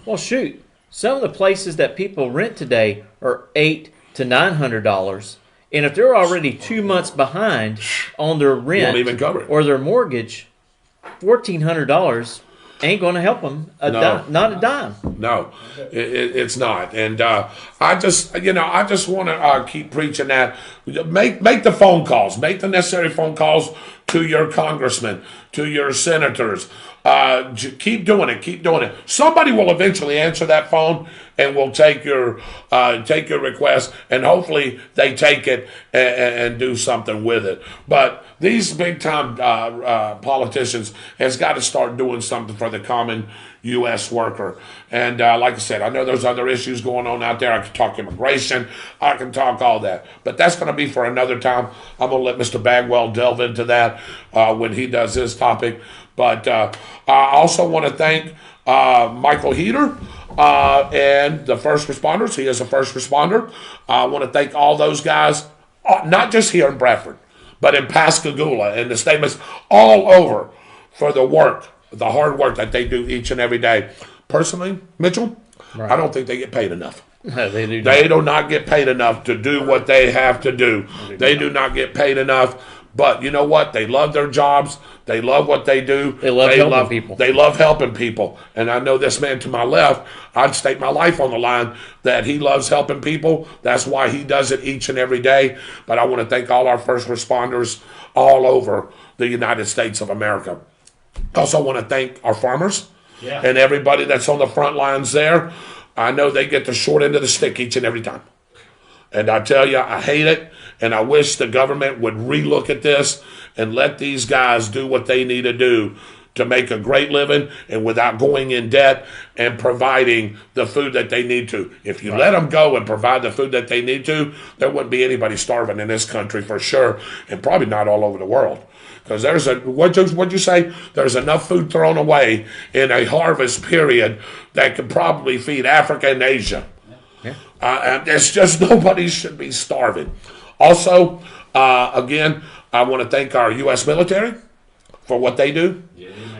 well, shoot, some of the places that people rent today are $800 to $900. And if they're already 2 months behind on their rent won't even cover it. or their mortgage, $1,400 ain't going to help them not a dime. No, it's not. And I just want to keep preaching that. Make the phone calls. Make the necessary phone calls to your congressmen, to your senators. Keep doing it. Keep doing it. Somebody will eventually answer that phone and will take your request, and hopefully they take it and do something with it. But these big time politicians has got to start doing something for the common U.S. worker. And like I said, I know there's other issues going on out there. I can talk immigration. I can talk all that. But that's going to be for another time. I'm going to let Mr. Bagwell delve into that when he does his topic. But I also want to thank Michael Heater and the first responders. He is a first responder. I want to thank all those guys, not just here in Bradford, but in Pascagoula and the statements all over for the work, the hard work that they do each and every day. Personally, Mitchell, I don't think they get paid enough. No, they do. They do not get paid enough to do what they have to do. They do not get paid enough. But you know what? They love their jobs. They love what they do. They love helping people. They love helping people. And I know this man to my left, I'd stake my life on the line that he loves helping people. That's why he does it each and every day. But I want to thank all our first responders all over the United States of America. I also want to thank our farmers and everybody that's on the front lines there. I know they get the short end of the stick each and every time. And I tell you, I hate it. And I wish the government would relook at this and let these guys do what they need to do to make a great living and without going in debt and providing the food that they need to. If you let them go and provide the food that they need to, there wouldn't be anybody starving in this country for sure, and probably not all over the world. Because what'd you say? There's enough food thrown away in a harvest period that could probably feed Africa and Asia. And it's just nobody should be starving. Also, again, I want to thank our U.S. military for what they do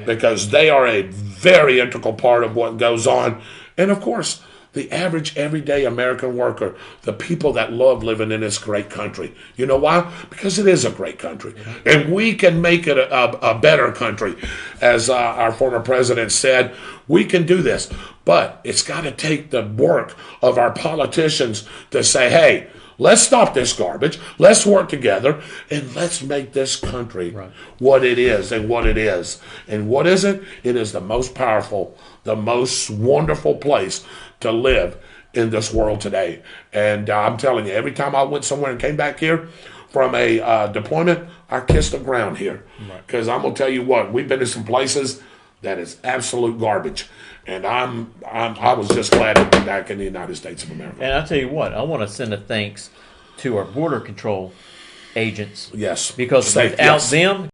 because they are a very integral part of what goes on. And, of course, the average everyday American worker, the people that love living in this great country. You know why? Because it is a great country. And we can make it a better country. As our former president said, we can do this. But it's got to take the work of our politicians to say, hey, let's stop this garbage. Let's work together and let's make this country what it is and what it is. And what is it? It is the most powerful, the most wonderful place to live in this world today. And I'm telling you, every time I went somewhere and came back here from a deployment, I kissed the ground here. Because I'm going to tell you what, we've been to some places that is absolute garbage. And I was just glad to be back in the United States of America. And I tell you what, I want to send a thanks to our border control agents. Yes. Because without them,